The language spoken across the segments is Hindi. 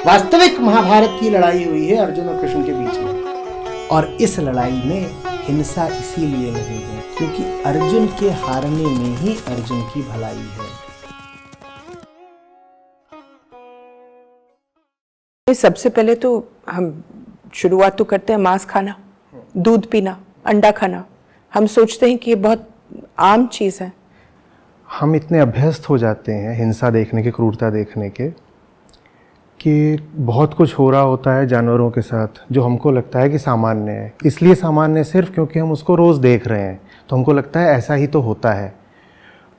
वास्तविक महाभारत की लड़ाई हुई है अर्जुन और कृष्ण के बीच में, और इस लड़ाई में हिंसा इसीलिए नहीं है क्योंकि अर्जुन के हारने में ही अर्जुन की भलाई है। सबसे पहले तो हम शुरुआत तो करते हैं मांस खाना, दूध पीना, अंडा खाना। हम सोचते हैं कि ये बहुत आम चीज़ है। हम इतने अभ्यस्त हो जाते हैं हिंसा देखने के, क्रूरता देखने के, कि बहुत कुछ हो रहा होता है जानवरों के साथ जो हमको लगता है कि सामान्य है। इसलिए सामान्य सिर्फ क्योंकि हम उसको रोज़ देख रहे हैं तो हमको लगता है ऐसा ही तो होता है,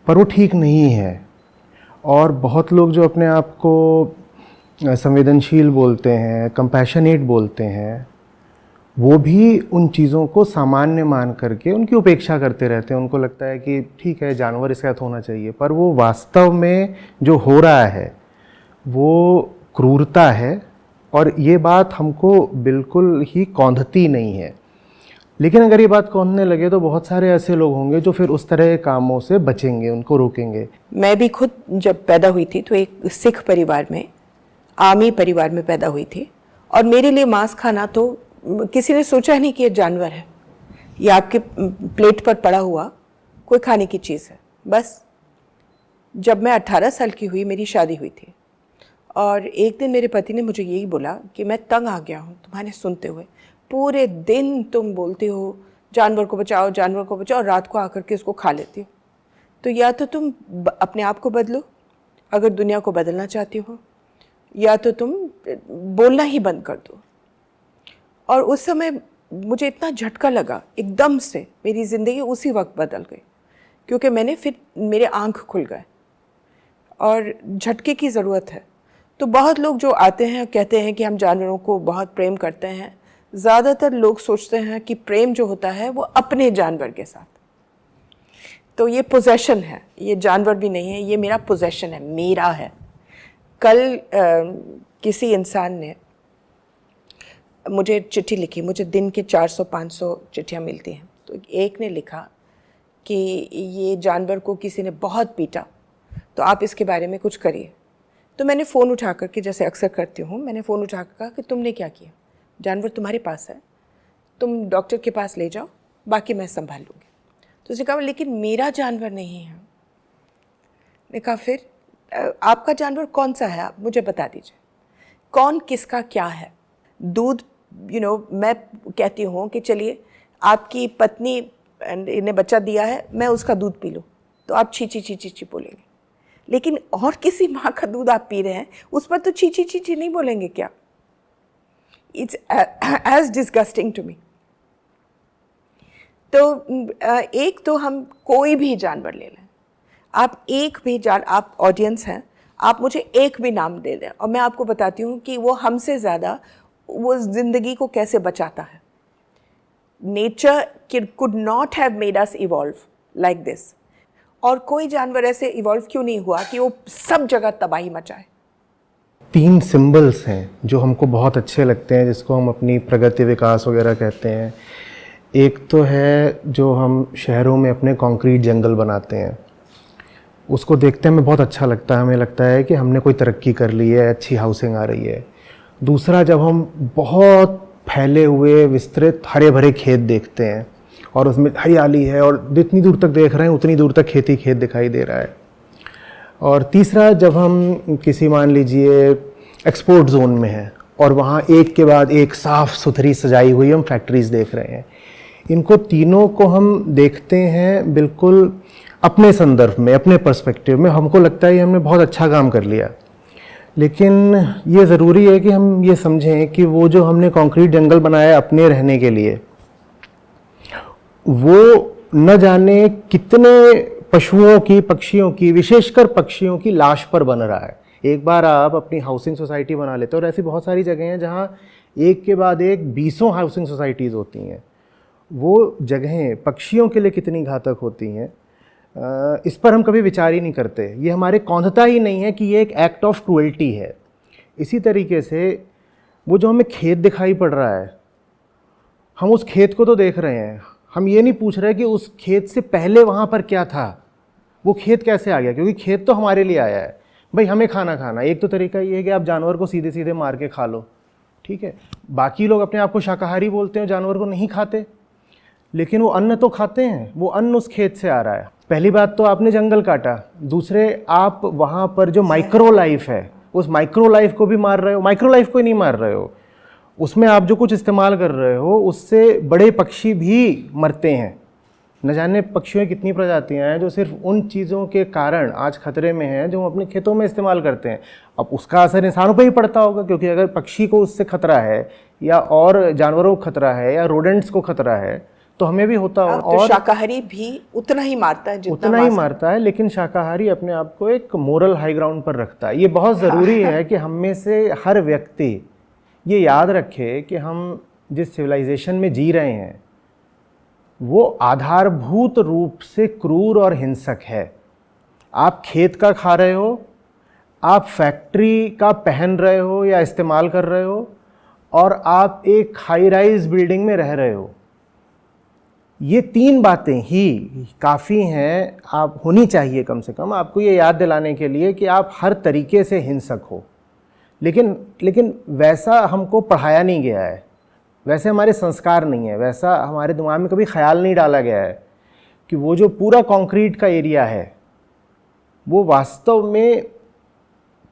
पर वो ठीक नहीं है। और बहुत लोग जो अपने आप को संवेदनशील बोलते हैं, कंपैशनेट बोलते हैं, वो भी उन चीज़ों को सामान्य मान करके उनकी उपेक्षा करते रहते हैं। उनको लगता है कि ठीक है, जानवर इसके साथ होना चाहिए, पर वो वास्तव में जो हो रहा है वो क्रूरता है। और ये बात हमको बिल्कुल ही कौंधती नहीं है। लेकिन अगर ये बात कौंधने लगे तो बहुत सारे ऐसे लोग होंगे जो फिर उस तरह के कामों से बचेंगे, उनको रोकेंगे। मैं भी खुद जब पैदा हुई थी तो एक सिख परिवार में, आर्मी परिवार में पैदा हुई थी, और मेरे लिए मांस खाना तो किसी ने सोचा ही नहीं कि ये जानवर है, ये आपके प्लेट पर पड़ा हुआ कोई खाने की चीज़ है। बस जब मैं 18 साल की हुई, मेरी शादी हुई थी, और एक दिन मेरे पति ने मुझे यही बोला कि मैं तंग आ गया हूँ तुम्हारे सुनते हुए, पूरे दिन तुम बोलते हो जानवर को बचाओ, जानवर को बचाओ, और रात को आकर के उसको खा लेती हो। तो या तो तुम अपने आप को बदलो अगर दुनिया को बदलना चाहती हो, या तो तुम बोलना ही बंद कर दो। और उस समय मुझे इतना झटका लगा, एकदम से मेरी ज़िंदगी उसी वक्त बदल गई, क्योंकि मैंने फिर मेरे आँख खुल गए। और झटके की ज़रूरत है। तो बहुत लोग जो आते हैं कहते हैं कि हम जानवरों को बहुत प्रेम करते हैं। ज़्यादातर लोग सोचते हैं कि प्रेम जो होता है वो अपने जानवर के साथ, तो ये पोजेशन है, ये जानवर भी नहीं है, ये मेरा पोजेशन है, मेरा है। कल किसी इंसान ने मुझे चिट्ठी लिखी, मुझे दिन के 400-500 चिट्ठियाँ मिलती हैं। तो एक ने लिखा कि ये जानवर को किसी ने बहुत पीटा, तो आप इसके बारे में कुछ करिए। तो मैंने फ़ोन उठा कर के, जैसे अक्सर करती हूँ, मैंने फ़ोन उठा कर कहा कि तुमने क्या किया, जानवर तुम्हारे पास है, तुम डॉक्टर के पास ले जाओ, बाकी मैं संभाल लूँगी। तो उसने कहा लेकिन मेरा जानवर नहीं है। मैंने कहा फिर आपका जानवर कौन सा है, आप मुझे बता दीजिए, कौन किसका क्या है। दूध मैं कहती हूँ कि चलिए आपकी पत्नी ने बच्चा दिया है, मैं उसका दूध पी लूँ, तो आप छी छी ची बोलेंगे। लेकिन और किसी माँ का दूध आप पी रहे हैं, उस पर तो छी छी नहीं बोलेंगे क्या? It's as disgusting to me. तो एक तो हम कोई भी जानवर ले लें, आप एक भी आप ऑडियंस हैं, आप मुझे एक भी नाम दे दें और मैं आपको बताती हूँ कि वो हमसे ज़्यादा वो ज़िंदगी को कैसे बचाता है। Nature could not have made us evolve like this. और कोई जानवर ऐसे इवॉल्व क्यों नहीं हुआ कि वो सब जगह तबाही मचाए। 3 सिंबल्स हैं जो हमको बहुत अच्छे लगते हैं, जिसको हम अपनी प्रगति, विकास वगैरह कहते हैं। एक तो है जो हम शहरों में अपने कंक्रीट जंगल बनाते हैं, उसको देखते हमें बहुत अच्छा लगता है, हमें लगता है कि हमने कोई तरक्की कर ली है, अच्छी हाउसिंग आ रही है। दूसरा, जब हम बहुत फैले हुए विस्तृत हरे भरे खेत देखते हैं और उसमें हरियाली है और जितनी दूर तक देख रहे हैं उतनी दूर तक खेत ही खेत दिखाई दे रहा है। और तीसरा, जब हम किसी, मान लीजिए, एक्सपोर्ट जोन में हैं और वहाँ एक के बाद एक साफ़ सुथरी सजाई हुई हम फैक्ट्रीज़ देख रहे हैं। इनको तीनों को हम देखते हैं बिल्कुल अपने संदर्भ में, अपने पर्सपेक्टिव में। हमको लगता है कि हमने बहुत अच्छा काम कर लिया, लेकिन ये ज़रूरी है कि हम ये समझें कि वो जो हमने कंक्रीट जंगल बनाया अपने रहने के लिए, वो न जाने कितने पशुओं की, पक्षियों की, विशेषकर पक्षियों की लाश पर बन रहा है। एक बार आप अपनी हाउसिंग सोसाइटी बना लेते हो, और ऐसी बहुत सारी जगह हैं जहाँ एक के बाद एक 20 हाउसिंग सोसाइटीज़ होती हैं। वो जगहें पक्षियों के लिए कितनी घातक होती हैं, इस पर हम कभी विचार ही नहीं करते। ये हमारे कौंधता ही नहीं है कि ये एक एक्ट ऑफ क्रूएल्टी है। इसी तरीके से वो जो हमें खेत दिखाई पड़ रहा है, हम उस खेत को तो देख रहे हैं, हम ये नहीं पूछ रहे कि उस खेत से पहले वहाँ पर क्या था, वो खेत कैसे आ गया, क्योंकि खेत तो हमारे लिए आया है। भाई हमें खाना खाना, एक तो तरीका ये है कि आप जानवर को सीधे सीधे मार के खा लो, ठीक है। बाकी लोग अपने आप को शाकाहारी बोलते हैं, जानवर को नहीं खाते, लेकिन वो अन्न तो खाते हैं, वो अन्न उस खेत से आ रहा है। पहली बात तो आपने जंगल काटा, दूसरे आप वहाँ पर जो माइक्रो लाइफ है उस माइक्रो लाइफ को भी मार रहे हो, माइक्रो लाइफ को ही नहीं मार रहे हो, उसमें आप जो कुछ इस्तेमाल कर रहे हो उससे बड़े पक्षी भी मरते हैं। न जाने पक्षियों की कितनी प्रजातियां हैं जो सिर्फ उन चीज़ों के कारण आज खतरे में हैं जो हम अपने खेतों में इस्तेमाल करते हैं। अब उसका असर इंसानों पर ही पड़ता होगा, क्योंकि अगर पक्षी को उससे खतरा है या और जानवरों को खतरा है या रोडेंट्स को खतरा है तो हमें भी होता होगा। तो शाकाहारी भी उतना ही मारता है, उतना ही मारता है, लेकिन शाकाहारी अपने आप को एक मोरल हाई ग्राउंड पर रखता है। ये बहुत ज़रूरी है कि हम में से हर व्यक्ति ये याद रखे कि हम जिस सिविलाइजेशन में जी रहे हैं वो आधारभूत रूप से क्रूर और हिंसक है। आप खेत का खा रहे हो, आप फैक्ट्री का पहन रहे हो या इस्तेमाल कर रहे हो, और आप एक हाई राइज बिल्डिंग में रह रहे हो। ये तीन बातें ही काफ़ी हैं, आप होनी चाहिए कम से कम आपको ये याद दिलाने के लिए कि आप हर तरीके से हिंसक हो। लेकिन वैसा हमको पढ़ाया नहीं गया है, वैसे हमारे संस्कार नहीं है, वैसा हमारे दिमाग में कभी ख्याल नहीं डाला गया है कि वो जो पूरा कंक्रीट का एरिया है वो वास्तव में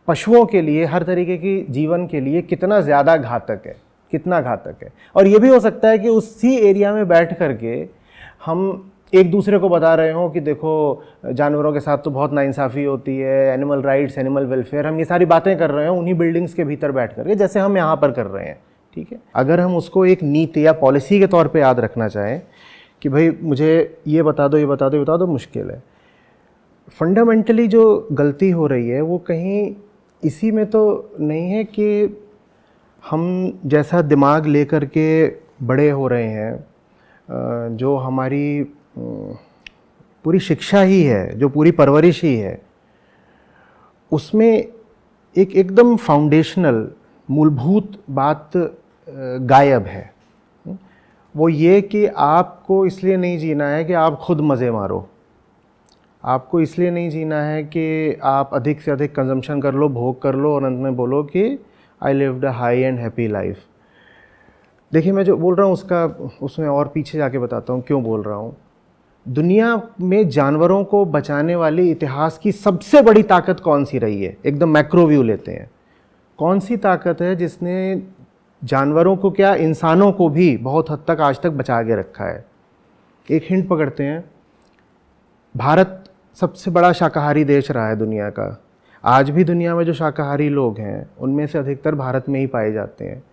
पशुओं के लिए, हर तरीके की जीवन के लिए कितना ज़्यादा घातक है, कितना घातक है। और ये भी हो सकता है कि उसी एरिया में बैठ करके हम एक दूसरे को बता रहे हों कि देखो जानवरों के साथ तो बहुत नाइंसाफ़ी होती है, एनिमल राइट्स, एनिमल वेलफेयर, हम ये सारी बातें कर रहे हैं उन्हीं बिल्डिंग्स के भीतर बैठ करके, जैसे हम यहाँ पर कर रहे हैं, ठीक है। अगर हम उसको एक नीति या पॉलिसी के तौर पे याद रखना चाहें कि भाई मुझे ये बता दो, ये बता दो, ये बता दो, मुश्किल है। फंडामेंटली जो गलती हो रही है वो कहीं इसी में तो नहीं है कि हम जैसा दिमाग लेकर के बड़े हो रहे हैं, जो हमारी पूरी शिक्षा ही है, जो पूरी परवरिश ही है, उसमें एक एकदम फाउंडेशनल मूलभूत बात गायब है। वो ये कि आपको इसलिए नहीं जीना है कि आप खुद मज़े मारो, आपको इसलिए नहीं जीना है कि आप अधिक से अधिक कंजम्पशन कर लो, भोग कर लो और अंत में बोलो कि I lived a high and happy life. देखिए मैं जो बोल रहा हूँ उसमें और पीछे जाके बताता हूँ क्यों बोल रहा हूँ। दुनिया में जानवरों को बचाने वाली इतिहास की सबसे बड़ी ताकत कौन सी रही है? एकदम मैक्रो व्यू लेते हैं। कौन सी ताकत है जिसने जानवरों को क्या, इंसानों को भी बहुत हद तक आज तक बचा के रखा है? एक हिंट पकड़ते हैं। भारत सबसे बड़ा शाकाहारी देश रहा है दुनिया का। आज भी दुनिया में जो शाकाहारी लोग हैं उनमें से अधिकतर भारत में ही पाए जाते हैं।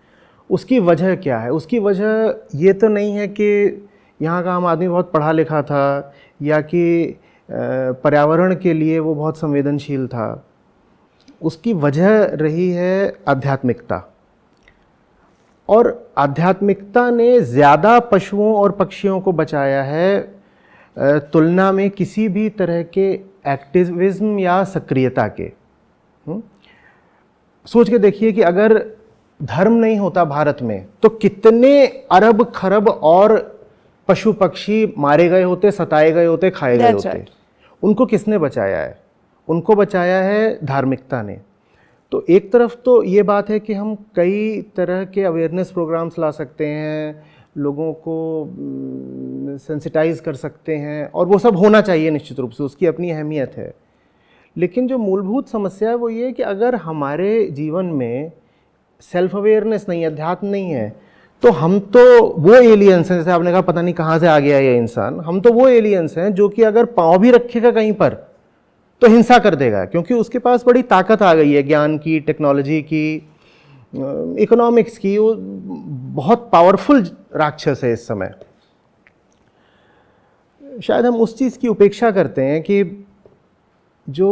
उसकी वजह क्या है? उसकी वजह ये तो नहीं है कि यहाँ का आम आदमी बहुत पढ़ा लिखा था या कि पर्यावरण के लिए वो बहुत संवेदनशील था। उसकी वजह रही है आध्यात्मिकता, और आध्यात्मिकता ने ज़्यादा पशुओं और पक्षियों को बचाया है तुलना में किसी भी तरह के एक्टिविज्म या सक्रियता के। सोच के देखिए कि अगर धर्म नहीं होता भारत में तो कितने अरब खरब और पशु पक्षी मारे गए होते, सताए गए होते, खाए गए होते। उनको किसने बचाया है? उनको बचाया है धार्मिकता ने। तो एक तरफ तो ये बात है कि हम कई तरह के अवेयरनेस प्रोग्राम्स ला सकते हैं, लोगों को सेंसिटाइज कर सकते हैं, और वो सब होना चाहिए निश्चित रूप से, उसकी अपनी अहमियत है। लेकिन जो मूलभूत समस्या है वो ये है कि अगर हमारे जीवन में सेल्फ अवेयरनेस नहीं, अध्यात्म नहीं है, तो हम तो वो एलियंस हैं, जैसे आपने कहा पता नहीं कहाँ से आ गया ये इंसान, हम तो वो एलियंस हैं जो कि अगर पाँव भी रखेगा कहीं पर तो हिंसा कर देगा, क्योंकि उसके पास बड़ी ताकत आ गई है, ज्ञान की, टेक्नोलॉजी की, इकोनॉमिक्स की। वो बहुत पावरफुल राक्षस है इस समय। शायद हम उस चीज़ की उपेक्षा करते हैं कि जो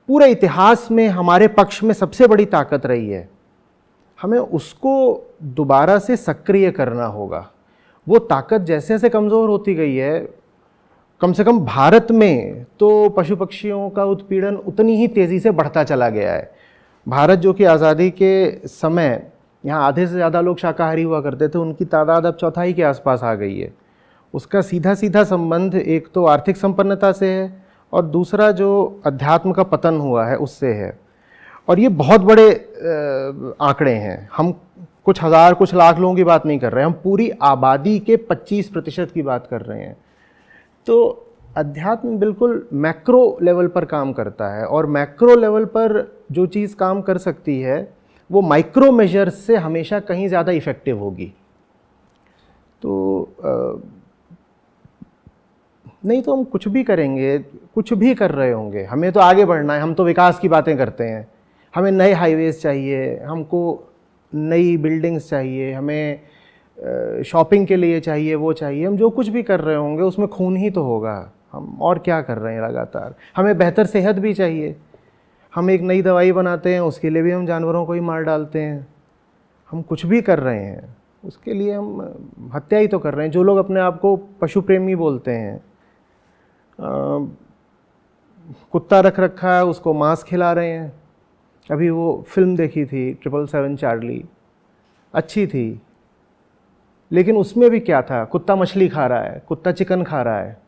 पूरे इतिहास में हमारे पक्ष में सबसे बड़ी ताकत रही है, हमें उसको दोबारा से सक्रिय करना होगा। वो ताकत जैसे जैसे कमज़ोर होती गई है, कम से कम भारत में तो पशु पक्षियों का उत्पीड़न उतनी ही तेज़ी से बढ़ता चला गया है। भारत जो कि आज़ादी के समय यहाँ आधे से ज़्यादा लोग शाकाहारी हुआ करते थे, उनकी तादाद अब चौथाई के आसपास आ गई है। उसका सीधा सीधा संबंध एक तो आर्थिक संपन्नता से है और दूसरा जो अध्यात्म का पतन हुआ है उससे है। और ये बहुत बड़े आंकड़े हैं, हम कुछ हज़ार कुछ लाख लोगों की बात नहीं कर रहे हैं, हम पूरी आबादी के 25% की बात कर रहे हैं। तो अध्यात्म बिल्कुल मैक्रो लेवल पर काम करता है, और मैक्रो लेवल पर जो चीज़ काम कर सकती है वो माइक्रो मेजर्स से हमेशा कहीं ज़्यादा इफ़ेक्टिव होगी। तो नहीं तो हम कुछ भी करेंगे, कुछ भी कर रहे होंगे, हमें तो आगे बढ़ना है, हम तो विकास की बातें करते हैं, हमें नए हाईवेज़ चाहिए, हमको नई बिल्डिंग्स चाहिए, हमें शॉपिंग के लिए चाहिए, वो चाहिए, हम जो कुछ भी कर रहे होंगे उसमें खून ही तो होगा। हम और क्या कर रहे हैं लगातार। हमें बेहतर सेहत भी चाहिए, हम एक नई दवाई बनाते हैं, उसके लिए भी हम जानवरों को ही मार डालते हैं। हम कुछ भी कर रहे हैं उसके लिए हम हत्या ही तो कर रहे हैं। जो लोग अपने आप को पशु प्रेमी बोलते हैं, कुत्ता रख रखा है, उसको मांस खिला रहे हैं। अभी वो फिल्म देखी थी 777 चार्ली, अच्छी थी, लेकिन उसमें भी क्या था, कुत्ता मछली खा रहा है, कुत्ता चिकन खा रहा है,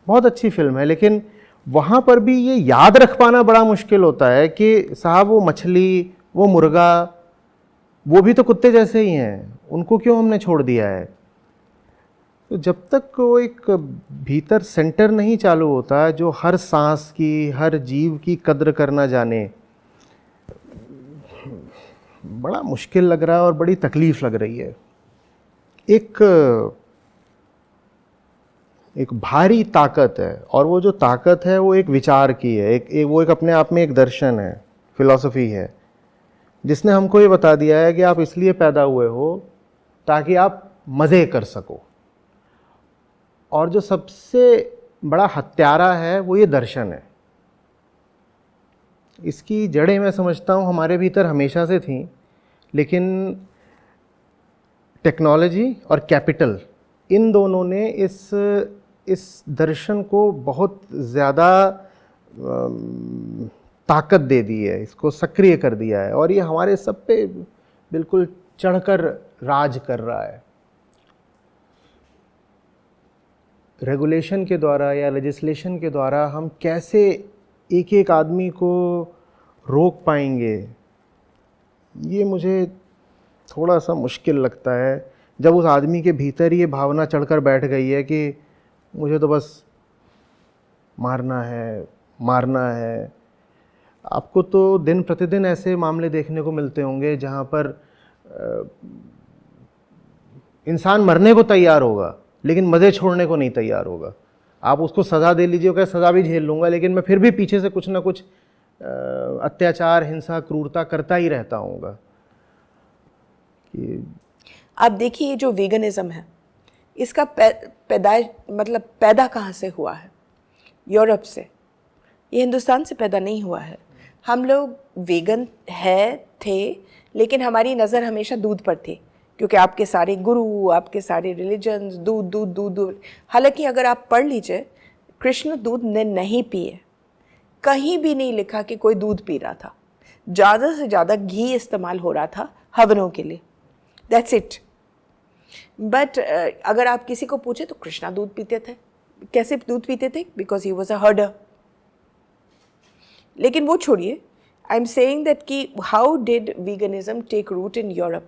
बहुत अच्छी फिल्म है। लेकिन वहाँ पर भी ये याद रख पाना बड़ा मुश्किल होता है कि साहब वो मछली, वो मुर्गा, वो भी तो कुत्ते जैसे ही हैं, उनको क्यों हमने छोड़ दिया है। तो जब तक वो एक भीतर सेंटर नहीं चालू होता जो हर सांस की, हर जीव की कद्र करना जाने, बड़ा मुश्किल लग रहा है और बड़ी तकलीफ़ लग रही है। एक भारी ताकत है, और वो जो ताकत है वो एक विचार की है, वो एक अपने आप में एक दर्शन है, फिलॉसफी है, जिसने हमको ये बता दिया है कि आप इसलिए पैदा हुए हो ताकि आप मज़े कर सको। और जो सबसे बड़ा हत्यारा है वो ये दर्शन है। इसकी जड़ें मैं समझता हूँ हमारे भीतर हमेशा से थीं, लेकिन टेक्नोलॉजी और कैपिटल, इन दोनों ने इस दर्शन को बहुत ज़्यादा ताकत दे दी है, इसको सक्रिय कर दिया है, और ये हमारे सब पे बिल्कुल चढ़कर राज कर रहा है। रेगुलेशन के द्वारा या लेजिस्लेशन के द्वारा हम कैसे एक एक आदमी को रोक पाएंगे, ये मुझे थोड़ा सा मुश्किल लगता है। जब उस आदमी के भीतर ये भावना चढ़कर बैठ गई है कि मुझे तो बस मारना है। आपको तो दिन प्रतिदिन ऐसे मामले देखने को मिलते होंगे जहाँ पर इंसान मरने को तैयार होगा लेकिन मज़े छोड़ने को नहीं तैयार होगा। आप उसको सज़ा दे लीजिए, क्या सज़ा भी झेल लूँगा, लेकिन मैं फिर भी पीछे से कुछ ना कुछ अत्याचार, हिंसा, क्रूरता करता ही रहता हूँगा। आप देखिए जो वीगनिज़्म है, इसका पैदा कहाँ से हुआ है? यूरोप से। ये हिंदुस्तान से पैदा नहीं हुआ है। हम लोग वीगन थे, लेकिन हमारी नज़र हमेशा दूध पर थी, क्योंकि आपके सारे गुरु, आपके सारे रिलीजन्स दूध। हालांकि अगर आप पढ़ लीजिए, कृष्ण दूध ने नहीं पिए, कहीं भी नहीं लिखा कि कोई दूध पी रहा था। ज़्यादा से ज़्यादा घी इस्तेमाल हो रहा था हवनों के लिए, दैट्स इट। बट अगर आप किसी को पूछे तो कृष्णा दूध पीते थे। कैसे दूध पीते थे? Because he was a herder. लेकिन वो छोड़िए, आई एम सेइंग दैट कि how did veganism take root in Europe?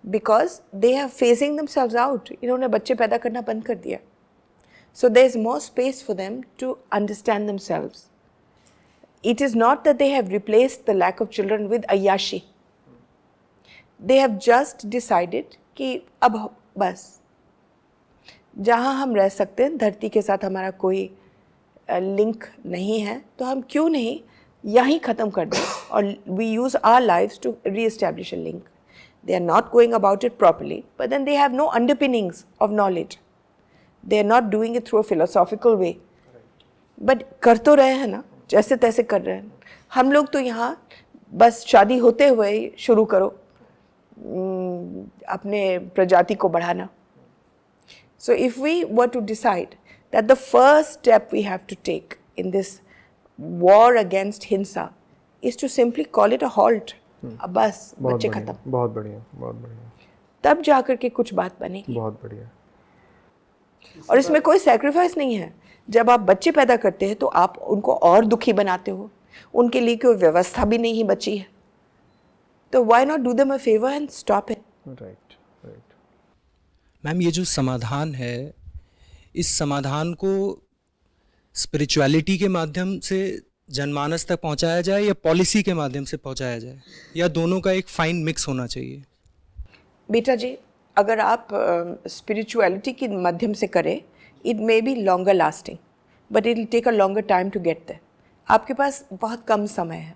Because they have phasing themselves out. इन्होंने बच्चे पैदा करना बंद कर दिया, so there is more space for them to understand themselves. It is not that they have replaced the lack of children with ayyashi. They have just decided कि अब बस जहाँ हम रह सकते हैं, धरती के साथ हमारा कोई लिंक नहीं है, तो हम क्यों नहीं यहीं ख़त्म कर दें, और we use our lives to re-establish a link. They are not going about it properly, but then they have no underpinnings of knowledge. They are not doing it through a philosophical way. But कर तो रहे हैं ना, जैसे तैसे कर रहे हैं। हम लोग तो यहाँ बस शादी होते हुए ही शुरू करो अपने प्रजाति को बढ़ाना। So if we were to decide that the first step we have to take in this war against हिंसा is to simply call it a halt. अब बस बच्चे खत्म। बहुत बढ़िया, बहुत बढ़िया। तब जाकर के कुछ बात बनेगी। बहुत बढ़िया। और इसमें कोई सैक्रिफाइस नहीं है। जब आप बच्चे पैदा करते हैं तो आप उनको और दुखी बनाते हो, उनके लिए कोई व्यवस्था भी नहीं बची है, तो why not do them a favour and stop it. Right, right. Ma'am, ये जो समाधान है, इस समाधान को स्पिरिचुअलिटी के माध्यम से जनमानस तक पहुंचाया जाए या पॉलिसी के माध्यम से पहुंचाया जाए, या दोनों का एक फाइन मिक्स होना चाहिए? बेटा जी, अगर आप स्पिरिचुअलिटी के माध्यम से करें, it may be longer lasting but it will take a longer time to get there. आपके पास बहुत कम समय है।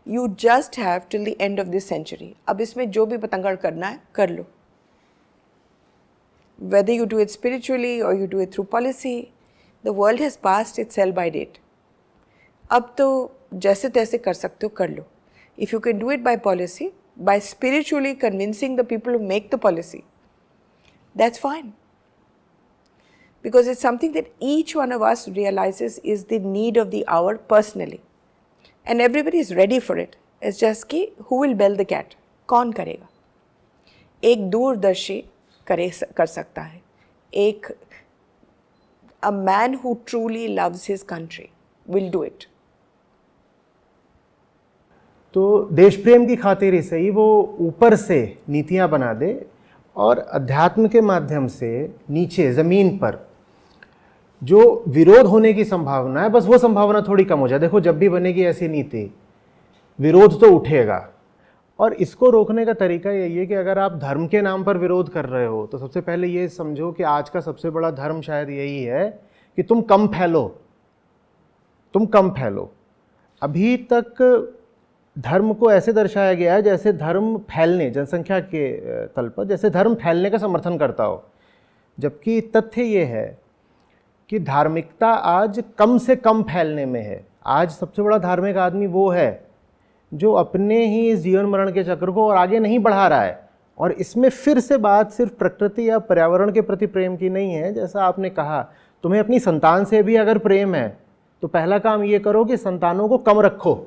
You just have till the end of this century. अब इसमें जो भी पतंगड़ करना है कर लो, whether you do it spiritually or you do it through policy, the world has passed its sell by date. अब तो जैसे तैसे कर सकते हो कर लो। If you can do it by policy, by spiritually convincing the people who make the policy, that's fine. Because it's something that each one of us realizes is the need of the hour personally. And everybody is ready for it. It's just कि who will bell the cat? कौन करेगा? एक दूरदर्शी कर सकता है। एक a man who truly loves his country will do it. तो देश प्रेम की खातिर ही सही वो ऊपर से नीतियां बना दे और अध्यात्म के माध्यम से नीचे ज़मीन पर जो विरोध होने की संभावना है, बस वो संभावना थोड़ी कम हो जाए। देखो, जब भी बनेगी ऐसी नीति, विरोध तो उठेगा, और इसको रोकने का तरीका यही है कि अगर आप धर्म के नाम पर विरोध कर रहे हो तो सबसे पहले ये समझो कि आज का सबसे बड़ा धर्म शायद यही है कि तुम कम फैलो, तुम कम फैलो। अभी तक धर्म को ऐसे दर्शाया गया है जैसे धर्म फैलने, जनसंख्या के तल पर जैसे धर्म फैलने का समर्थन करता हो, जबकि तथ्य ये है कि धार्मिकता आज कम से कम फैलने में है। आज सबसे बड़ा धार्मिक आदमी वो है जो अपने ही इस जीवन मरण के चक्र को और आगे नहीं बढ़ा रहा है। और इसमें फिर से बात सिर्फ प्रकृति या पर्यावरण के प्रति प्रेम की नहीं है। जैसा आपने कहा, तुम्हें अपनी संतान से भी अगर प्रेम है तो पहला काम ये करो कि संतानों को कम रखो,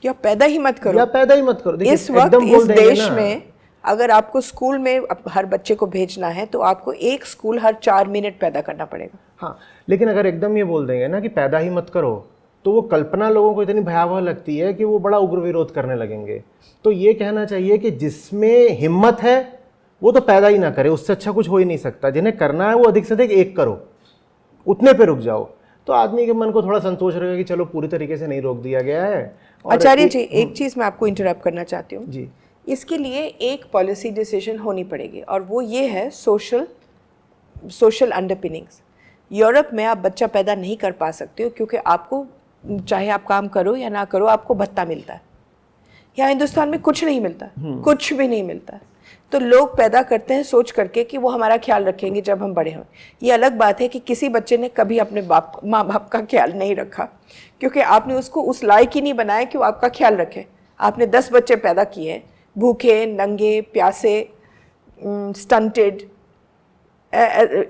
या पैदा ही मत करो, या पैदा ही मत करो। इस वक्त इस देश में अगर आपको स्कूल में हर बच्चे को भेजना है तो आपको एक स्कूल हर 4 मिनट पैदा करना पड़ेगा। हाँ, लेकिन अगर एकदम ये बोल देंगे ना कि पैदा ही मत करो, तो वो कल्पना लोगों को इतनी भयावह लगती है कि वो बड़ा उग्र विरोध करने लगेंगे। तो ये कहना चाहिए कि जिसमें हिम्मत है वो तो पैदा ही ना करे, उससे अच्छा कुछ हो ही नहीं सकता। जिन्हें करना है वो अधिक से अधिक एक करो, उतने पे रुक जाओ, तो आदमी के मन को थोड़ा संतोष रहेगा कि चलो पूरी तरीके से नहीं रोक दिया गया है। आचार्य जी, एक चीज़ मैं आपको इंटरप्ट करना चाहती हूँ जी। इसके लिए एक पॉलिसी डिसीजन होनी पड़ेगी और वो ये है सोशल अंडरपिनिंग्स। यूरोप में आप बच्चा पैदा नहीं कर पा सकते हो क्योंकि आपको, चाहे आप काम करो या ना करो, आपको भत्ता मिलता है। यहाँ हिंदुस्तान में कुछ नहीं मिलता, कुछ भी नहीं मिलता। तो लोग पैदा करते हैं सोच करके कि वो हमारा ख्याल रखेंगे जब हम बड़े हों। ये अलग बात है कि किसी बच्चे ने कभी अपने माँ बाप का ख्याल नहीं रखा क्योंकि आपने उसको उस लायक ही नहीं बनाया कि वो आपका ख्याल रखे। आपने 10 बच्चे पैदा किए, भूखे, नंगे, प्यासे, स्टंटेड,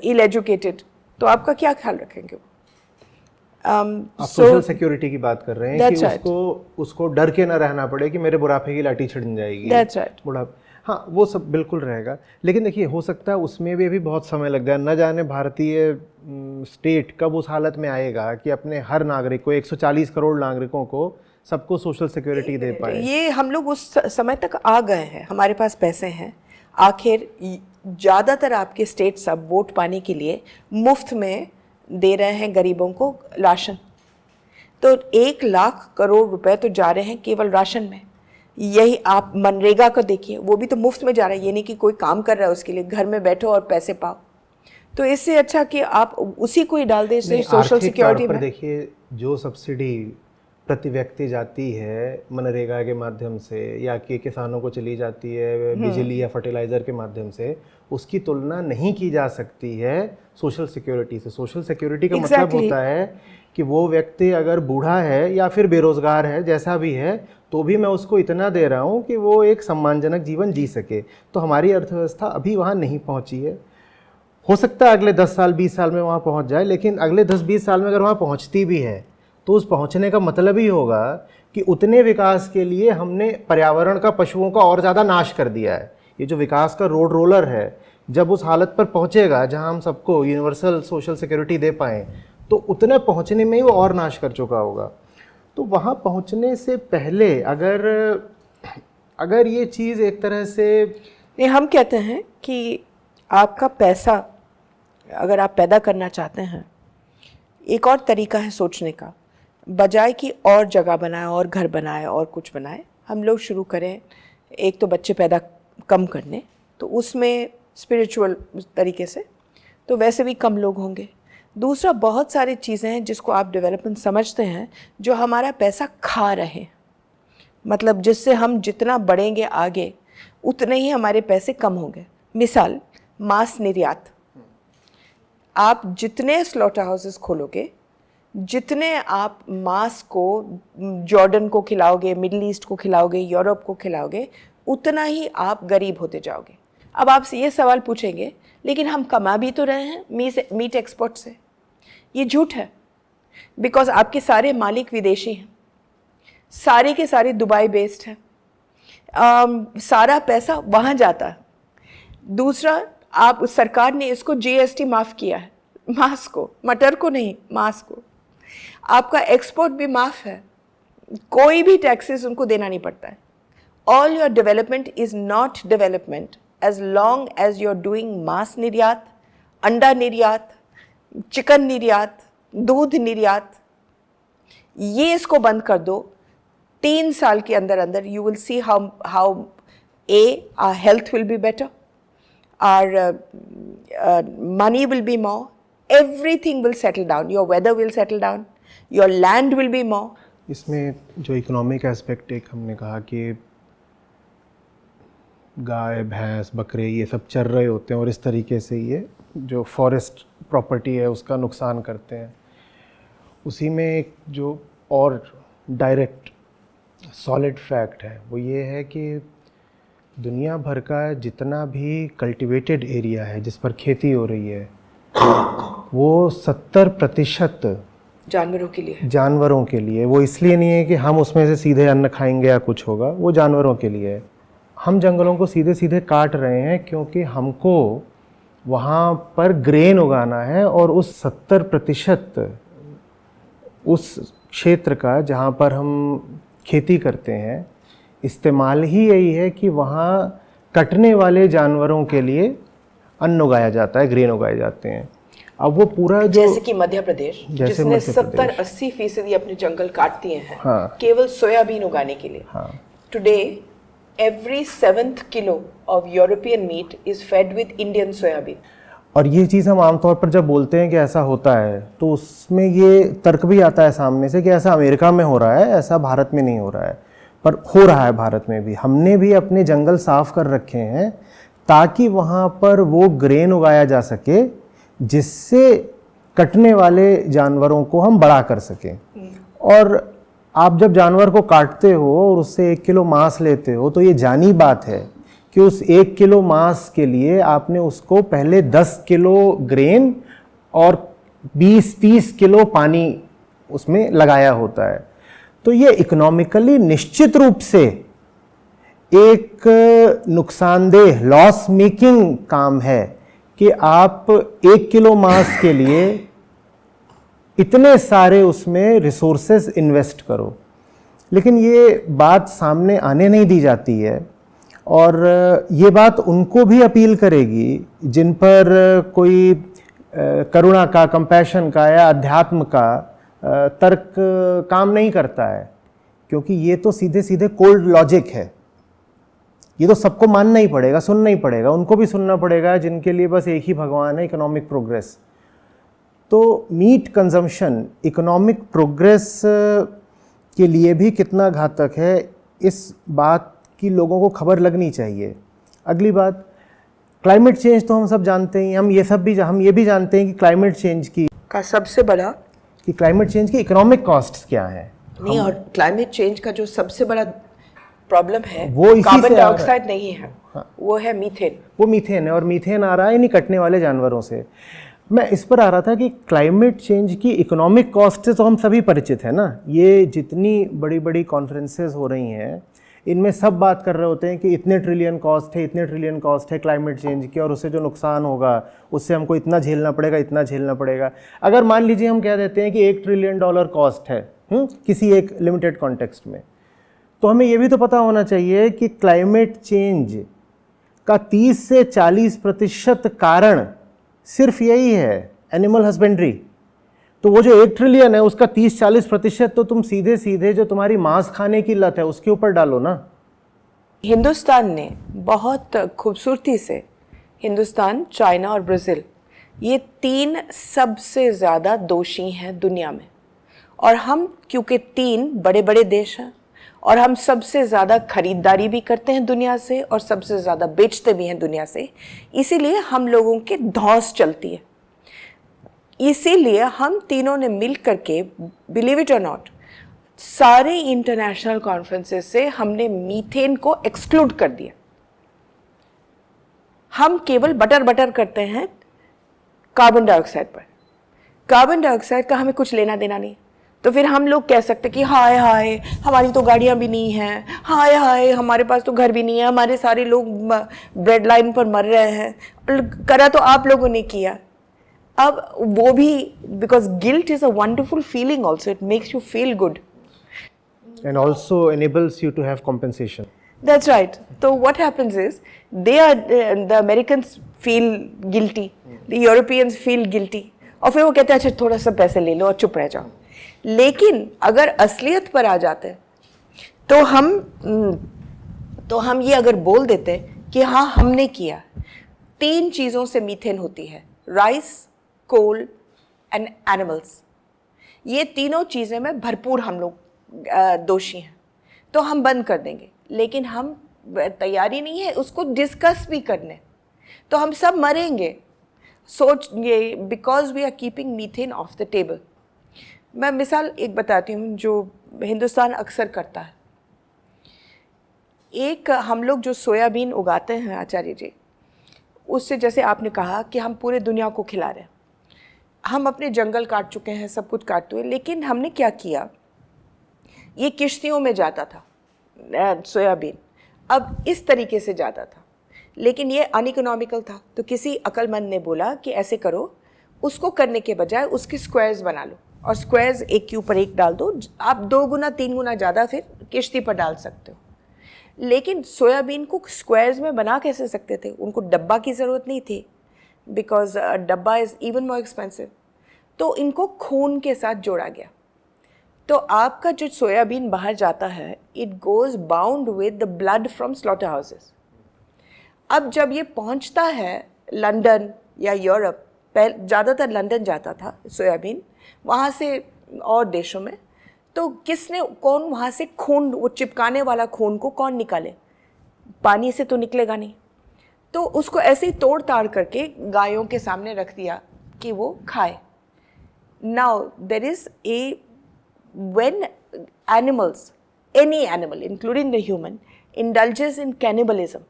इल एजुकेटेड, तो आपका क्या ख्याल रखेंगे वो? आप सोशल सिक्योरिटी की बात कर रहे हैं कि उसको डर के ना रहना पड़े कि मेरे बुढ़ापे की लाठी छिड़ जाएगी। That's right. बुढ़ापा, हाँ, वो सब बिल्कुल रहेगा। लेकिन देखिए, हो सकता है उसमें भी अभी बहुत समय लग जाए। न जाने भारतीय स्टेट कब उस हालत में आएगा कि अपने हर नागरिक को, 140 करोड़ नागरिकों को, सबको सोशल सिक्योरिटी दे पाए। ये हम लोग उस समय तक आ गए हैं, हमारे पास पैसे हैं। आखिर ज़्यादातर आपके स्टेट सब वोट पाने के लिए मुफ्त में दे रहे हैं गरीबों को राशन। तो 1 लाख करोड़ रुपए तो जा रहे हैं केवल राशन में। यही आप मनरेगा को देखिए, वो भी तो मुफ्त में जा रहा है। ये नहीं कि कोई काम कर रहा है उसके लिए, घर में बैठो और पैसे पाओ। तो इससे अच्छा कि आप उसी को ही डाल दें सोशल सिक्योरिटी में। देखिए, जो सब्सिडी प्रति व्यक्ति जाती है मनरेगा के माध्यम से या कि किसानों को चली जाती है बिजली या फर्टिलाइज़र के माध्यम से, उसकी तुलना नहीं की जा सकती है सोशल सिक्योरिटी से। सोशल सिक्योरिटी का मतलब होता है कि वो व्यक्ति अगर बूढ़ा है या फिर बेरोजगार है, जैसा भी है, तो भी मैं उसको इतना दे रहा हूँ कि वो एक सम्मानजनक जीवन जी सके। तो हमारी अर्थव्यवस्था अभी वहाँ नहीं पहुँची है। हो सकता है अगले 10 साल 20 साल में वहाँ पहुँच जाए, लेकिन अगले 10-20 साल में अगर वहाँ पहुँचती भी है तो उस पहुँचने का मतलब ही होगा कि उतने विकास के लिए हमने पर्यावरण का, पशुओं का और ज़्यादा नाश कर दिया है। ये जो विकास का रोड रोलर है, जब उस हालत पर पहुंचेगा जहां हम सबको यूनिवर्सल सोशल सिक्योरिटी दे पाएँ, तो उतने पहुंचने में ही वो और नाश कर चुका होगा। तो वहाँ पहुंचने से पहले अगर ये चीज़ एक तरह से, नहीं, हम कहते हैं कि आपका पैसा अगर आप पैदा करना चाहते हैं, एक और तरीका है सोचने का, बजाय कि और जगह बनाए और घर बनाए और कुछ बनाए, हम लोग शुरू करें एक तो बच्चे पैदा कम करने, तो उसमें स्पिरिचुअल तरीके से तो वैसे भी कम लोग होंगे। दूसरा, बहुत सारी चीज़ें हैं जिसको आप डेवलपमेंट समझते हैं जो हमारा पैसा खा रहे हैं, मतलब जिससे हम जितना बढ़ेंगे आगे उतने ही हमारे पैसे कम होंगे। मिसाल, मांस निर्यात। आप जितने स्लॉटर हाउसेस खोलोगे, जितने आप मांस को जॉर्डन को खिलाओगे, मिडिल ईस्ट को खिलाओगे, यूरोप को खिलाओगे, उतना ही आप गरीब होते जाओगे। अब आपसे ये सवाल पूछेंगे, लेकिन हम कमा भी तो रहे हैं मीट एक्सपोर्ट से। ये झूठ है, बिकॉज आपके सारे मालिक विदेशी हैं, सारे के सारे दुबई बेस्ड हैं, सारा पैसा वहाँ जाता है। दूसरा, आप सरकार ने इसको जीएसटी माफ़ किया है, मांस को, मटर को नहीं, मांस को। आपका एक्सपोर्ट भी माफ़ है, कोई भी टैक्सेस उनको देना नहीं पड़ता है। All your development is not development as long as you are doing मांस निर्यात, अंडा निर्यात, चिकन निर्यात, दूध निर्यात। ये इसको बंद कर दो, 3 साल के अंदर अंदर you will see how our health will be better, our money will be more, everything will settle down, your weather will settle down, your land will be more. इसमें जो इकोनॉमिक एस्पेक्ट एक हमने कहा कि गाय, भैंस, बकरे ये सब चर रहे होते हैं और इस तरीके से ये जो फॉरेस्ट प्रॉपर्टी है उसका नुकसान करते हैं। उसी में एक जो और डायरेक्ट सॉलिड फैक्ट है वो ये है कि दुनिया भर का जितना भी कल्टिवेटेड एरिया है जिस पर खेती हो रही है वो 70% जानवरों के लिए। वो इसलिए नहीं है कि हम उसमें से सीधे अन्न खाएंगे या कुछ होगा, वो जानवरों के लिए है। हम जंगलों को सीधे सीधे काट रहे हैं क्योंकि हमको वहाँ पर ग्रेन उगाना है और उस 70% उस क्षेत्र का जहाँ पर हम खेती करते हैं इस्तेमाल ही यही है कि वहाँ कटने वाले जानवरों के लिए अन्न उगाया जाता है, ग्रेन उगाए जाते हैं। अब वो पूरा जो जैसे कि मध्य प्रदेश जिसने 70-80% अपने जंगल काट दिए हैं, हाँ, केवल सोयाबीन उगाने के लिए। हाँ, today every 7th kilo of European meat is fed with Indian soybean. और ये चीज़ हम आमतौर पर जब बोलते हैं कि ऐसा होता है तो उसमें ये तर्क भी आता है सामने से कि ऐसा अमेरिका में हो रहा है, ऐसा भारत में नहीं हो रहा है। पर हो रहा है भारत में भी। हमने भी अपने जंगल साफ कर रखे हैं ताकि वहाँ पर वो ग्रेन उगाया जा सके जिससे कटने वाले जानवरों को हम बड़ा कर सकें। और आप जब जानवर को काटते हो और उससे 1 किलो मांस लेते हो तो ये जानी बात है कि उस 1 किलो मांस के लिए आपने उसको पहले 10 किलो ग्रेन और 20-30 किलो पानी उसमें लगाया होता है। तो ये इकोनॉमिकली निश्चित रूप से एक नुकसानदेह लॉस मेकिंग काम है कि आप 1 किलो मांस के लिए इतने सारे उसमें रिसोर्सेज इन्वेस्ट करो। लेकिन ये बात सामने आने नहीं दी जाती है और ये बात उनको भी अपील करेगी जिन पर कोई करुणा का, कंपैशन का या अध्यात्म का तर्क काम नहीं करता है, क्योंकि ये तो सीधे सीधे कोल्ड लॉजिक है। ये तो सबको मानना ही पड़ेगा, सुनना ही पड़ेगा, उनको भी सुनना पड़ेगा जिनके लिए बस एक ही भगवान है, इकोनॉमिक प्रोग्रेस। तो मीट कंजम्पशन इकोनॉमिक प्रोग्रेस के लिए भी कितना घातक है, इस बात की लोगों को खबर लगनी चाहिए। अगली बात, क्लाइमेट चेंज तो हम सब जानते हैं, हम ये भी जानते हैं कि क्लाइमेट चेंज का सबसे बड़ा कि क्लाइमेट चेंज की इकोनॉमिक कॉस्ट्स क्या हैं। नहीं, और क्लाइमेट चेंज का जो सबसे बड़ा प्रॉब्लम है वो कार्बन डाइऑक्साइड नहीं है, हाँ, वो है मीथेन। वो मीथेन है और मीथेन आ रहा है नहीं कटने वाले जानवरों से। मैं इस पर आ रहा था कि क्लाइमेट चेंज की इकोनॉमिक कॉस्ट से तो हम सभी परिचित हैं ना। ये जितनी बड़ी बड़ी कॉन्फ्रेंसेस हो रही हैं इनमें सब बात कर रहे होते हैं कि इतने ट्रिलियन कॉस्ट है, इतने ट्रिलियन कॉस्ट है क्लाइमेट चेंज की, और उससे जो नुकसान होगा उससे हमको इतना झेलना पड़ेगा, इतना झेलना पड़ेगा। अगर मान लीजिए हम कह देते हैं कि $1 ट्रिलियन कॉस्ट है किसी एक लिमिटेड कॉन्टेक्स्ट में, तो हमें ये भी तो पता होना चाहिए कि क्लाइमेट चेंज का 30 से 40% कारण सिर्फ यही है, एनिमल हस्बेंड्री। तो वो जो 1 ट्रिलियन है उसका 30-40% तो तुम सीधे सीधे जो तुम्हारी मांस खाने की लत है उसके ऊपर डालो ना। हिंदुस्तान ने बहुत खूबसूरती से, हिंदुस्तान, चाइना और ब्राज़ील, ये 3 सबसे ज़्यादा दोषी हैं दुनिया में। और हम क्योंकि 3 बड़े बड़े देश हैं और हम सबसे ज़्यादा खरीदारी भी करते हैं दुनिया से और सबसे ज़्यादा बेचते भी हैं दुनिया से, इसीलिए हम लोगों के धौंस चलती है। इसीलिए हम तीनों ने मिल करके, बिलीव इट और नॉट, सारे इंटरनेशनल कॉन्फ्रेंसेस से हमने मीथेन को एक्सक्लूड कर दिया। हम केवल बटर करते हैं कार्बन डाइऑक्साइड पर। कार्बन डाइऑक्साइड का हमें कुछ लेना देना नहीं। तो फिर हम लोग कह सकते कि हाय हाय हमारी तो गाड़ियाँ भी नहीं हैं, हाय हाय हमारे पास तो घर भी नहीं है, हमारे सारे लोग ब्रेड लाइन पर मर रहे हैं। करा तो आप लोगों ने किया। अब वो भी, because guilt is a wonderful feeling also, it makes you feel good and also enables you to have compensation. That's right. So what happens is the Americans feel guilty, the Europeans feel guilty, और फिर वो कहते हैं अच्छा थोड़ा सा पैसे ले लो और चुप रह जाओ। लेकिन अगर असलियत पर आ जाते तो हम ये अगर बोल देते कि हाँ हमने किया, 3 चीज़ों से मीथेन होती है, राइस, कोल एंड एनिमल्स। ये तीनों चीज़ें में भरपूर हम लोग दोषी हैं, तो हम बंद कर देंगे। लेकिन हम तैयारी नहीं है उसको डिस्कस भी करने, तो हम सब मरेंगे। सोच ये, because we are keeping methane off the table. मैं मिसाल एक बताती हूँ जो हिंदुस्तान अक्सर करता है। एक हम लोग जो सोयाबीन उगाते हैं आचार्य जी, उससे जैसे आपने कहा कि हम पूरे दुनिया को खिला रहे हैं, हम अपने जंगल काट चुके हैं, सब कुछ काटते हुए, लेकिन हमने क्या किया, ये किश्तियों में जाता था सोयाबीन, अब इस तरीके से जाता था, लेकिन ये अनइकोनॉमिकल था। तो किसी अक्लमंद ने बोला कि ऐसे करो, उसको करने के बजाय उसके स्क्वायर्स बना लो और स्क्वायर्स एक के ऊपर एक डाल दो, आप 2 गुना 3 गुना ज़्यादा फिर किश्ती पर डाल सकते हो। लेकिन सोयाबीन को स्क्वायर्स में बना कैसे सकते थे, उनको डब्बा की ज़रूरत नहीं थी, बिकॉज डब्बा इज़ इवन मोर एक्सपेंसिव। तो इनको खून के साथ जोड़ा गया। तो आपका जो सोयाबीन बाहर जाता है, it goes bound with the blood from slaughter houses. अब जब ये पहुंचता है लंदन या यूरोप, ज़्यादातर लंदन जाता था सोयाबीन, वहाँ से और देशों में, तो कौन वहाँ से खून, वो चिपकाने वाला खून को कौन निकाले, पानी से तो निकलेगा नहीं। तो उसको ऐसे ही तोड़ ताड़ करके गायों के सामने रख दिया कि वो खाए। Now there is when animals, any animal including the human, indulges in cannibalism,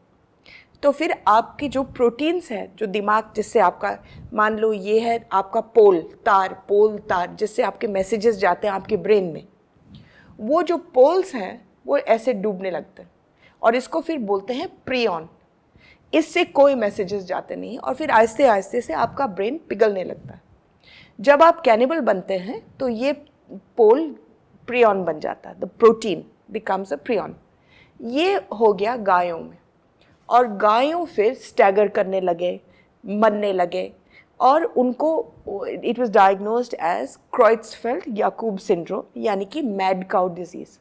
तो फिर आपके जो प्रोटीन्स हैं, जो दिमाग, जिससे आपका, मान लो ये है आपका पोल तार जिससे आपके मैसेजेस जाते हैं आपके ब्रेन में, वो जो पोल्स हैं वो ऐसे डूबने लगते हैं और इसको फिर बोलते हैं प्रियॉन। इससे कोई मैसेजेस जाते नहीं और फिर आहिस्ते आहिस्ते से आपका ब्रेन पिघलने लगता है। जब आप कैनिबल बनते हैं तो ये पोल प्रियॉन बन जाता है, the protein becomes a prion. ये हो गया गायों में, और गायों फिर स्टैगर करने लगे, मरने लगे, और उनको it was diagnosed as Creutzfeldt Jakob syndrome, यानी कि मैड काउ डिजीज़।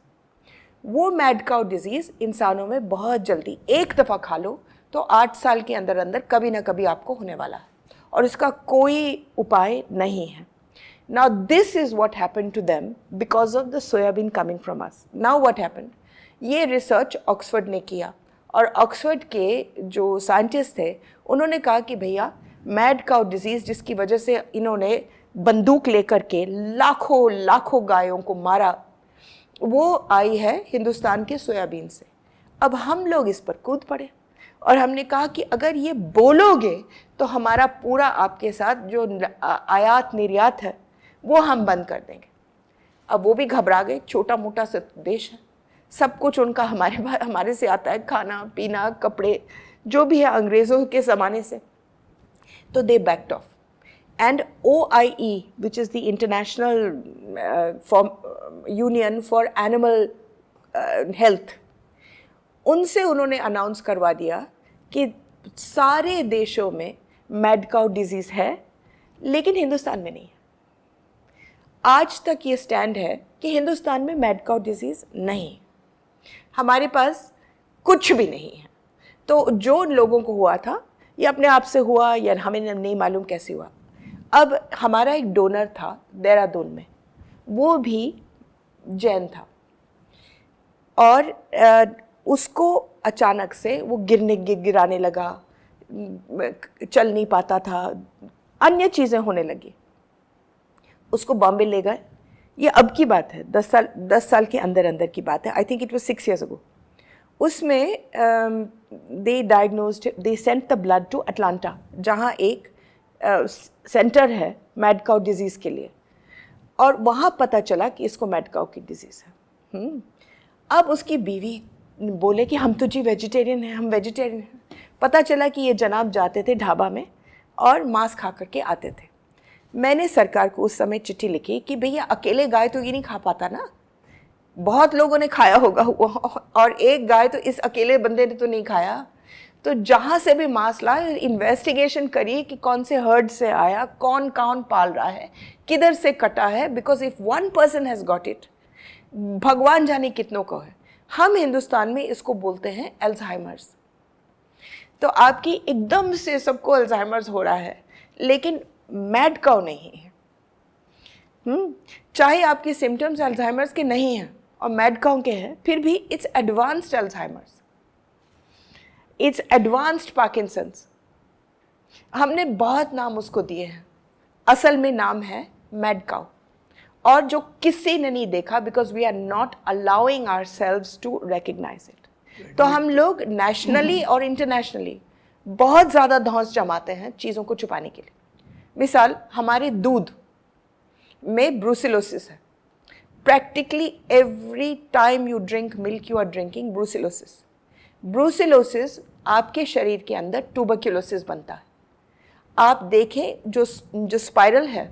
वो मैड काउ डिजीज़ इंसानों में बहुत जल्दी, एक दफ़ा खा लो तो 8 साल के अंदर अंदर कभी ना कभी आपको होने वाला है, और इसका कोई उपाय नहीं है। Now this is what happened to them because of the soybean coming from us. Now what happened? ये रिसर्च ऑक्सफोर्ड ने किया, और ऑक्सफोर्ड के जो साइंटिस्ट थे उन्होंने कहा कि भैया मैड काउ डिजीज़, जिसकी वजह से इन्होंने बंदूक लेकर के लाखों गायों को मारा, वो आई है हिंदुस्तान के सोयाबीन से। अब हम लोग इस पर कूद पड़े और हमने कहा कि अगर ये बोलोगे तो हमारा पूरा आपके साथ जो आयात निर्यात है वो हम बंद कर देंगे। अब वो भी घबरा गए, छोटा मोटा सा देश है, सब कुछ उनका हमारे से आता है, खाना पीना कपड़े जो भी है अंग्रेज़ों के ज़माने से। तो they backed off and OIE which is the international union for animal health, उनसे उन्होंने अनाउंस करवा दिया कि सारे देशों में मैड काउ डिजीज़ है लेकिन हिंदुस्तान में नहीं है। आज तक ये स्टैंड है कि हिंदुस्तान में मैड काउ डिजीज़ नहीं है, हमारे पास कुछ भी नहीं है। तो जो लोगों को हुआ था ये अपने आप से हुआ या हमें नहीं मालूम कैसे हुआ। अब हमारा एक डोनर था देहरादून में, वो भी जैन था और उसको अचानक से वो गिराने लगा, चल नहीं पाता था, अन्य चीज़ें होने लगी। उसको बॉम्बे ले गए, ये अब की बात है, 10 साल के अंदर की बात है। I think it was 6 years ago। उसमें they diagnosed, they sent the blood to Atlanta, जहाँ एक सेंटर है मैड काउ डिजीज़ के लिए, और वहाँ पता चला कि इसको मैड काउ की डिजीज़ है। अब उसकी बीवी बोले कि हम तो जी वेजिटेरियन हैं, हम वेजिटेरियन हैं। पता चला कि ये जनाब जाते थे ढाबा में और मांस खा करके आते थे। मैंने सरकार को उस समय चिट्ठी लिखी कि भैया अकेले गाय तो ये नहीं खा पाता ना, बहुत लोगों ने खाया होगा और एक गाय तो इस अकेले बंदे ने तो नहीं खाया। तो जहाँ से भी मांस लाए इन्वेस्टिगेशन करिए कि कौन से हर्ड से आया, कौन कौन पाल रहा है, किधर से कटा है, because if one person has got it, भगवान जाने कितनों को है। हम हिंदुस्तान में इसको बोलते हैं अल्जाइमर्स। तो आपकी एकदम से सबको अल्जाइमर्स हो रहा है लेकिन मैड काउ नहीं है। चाहे आपके सिम्टम्स अल्जाइमर्स के नहीं हैं और मैड काउ के हैं, फिर भी it's advanced Alzheimer's, it's advanced Parkinson's. हमने बहुत नाम उसको दिए हैं, असल में नाम है मैड काउ, और जो किसी ने नहीं देखा because we are not allowing ourselves to recognize it. तो हम लोग नेशनली और इंटरनेशनली बहुत ज़्यादा धौंस जमाते हैं चीज़ों को छुपाने के लिए। मिसाल, हमारे दूध में ब्रूसिलोसिस है। Practically every time you drink milk you are drinking brucellosis. Brucellosis आपके शरीर के अंदर ट्यूबरक्यूलोसिस बनता है। आप देखें जो स्पाइरल है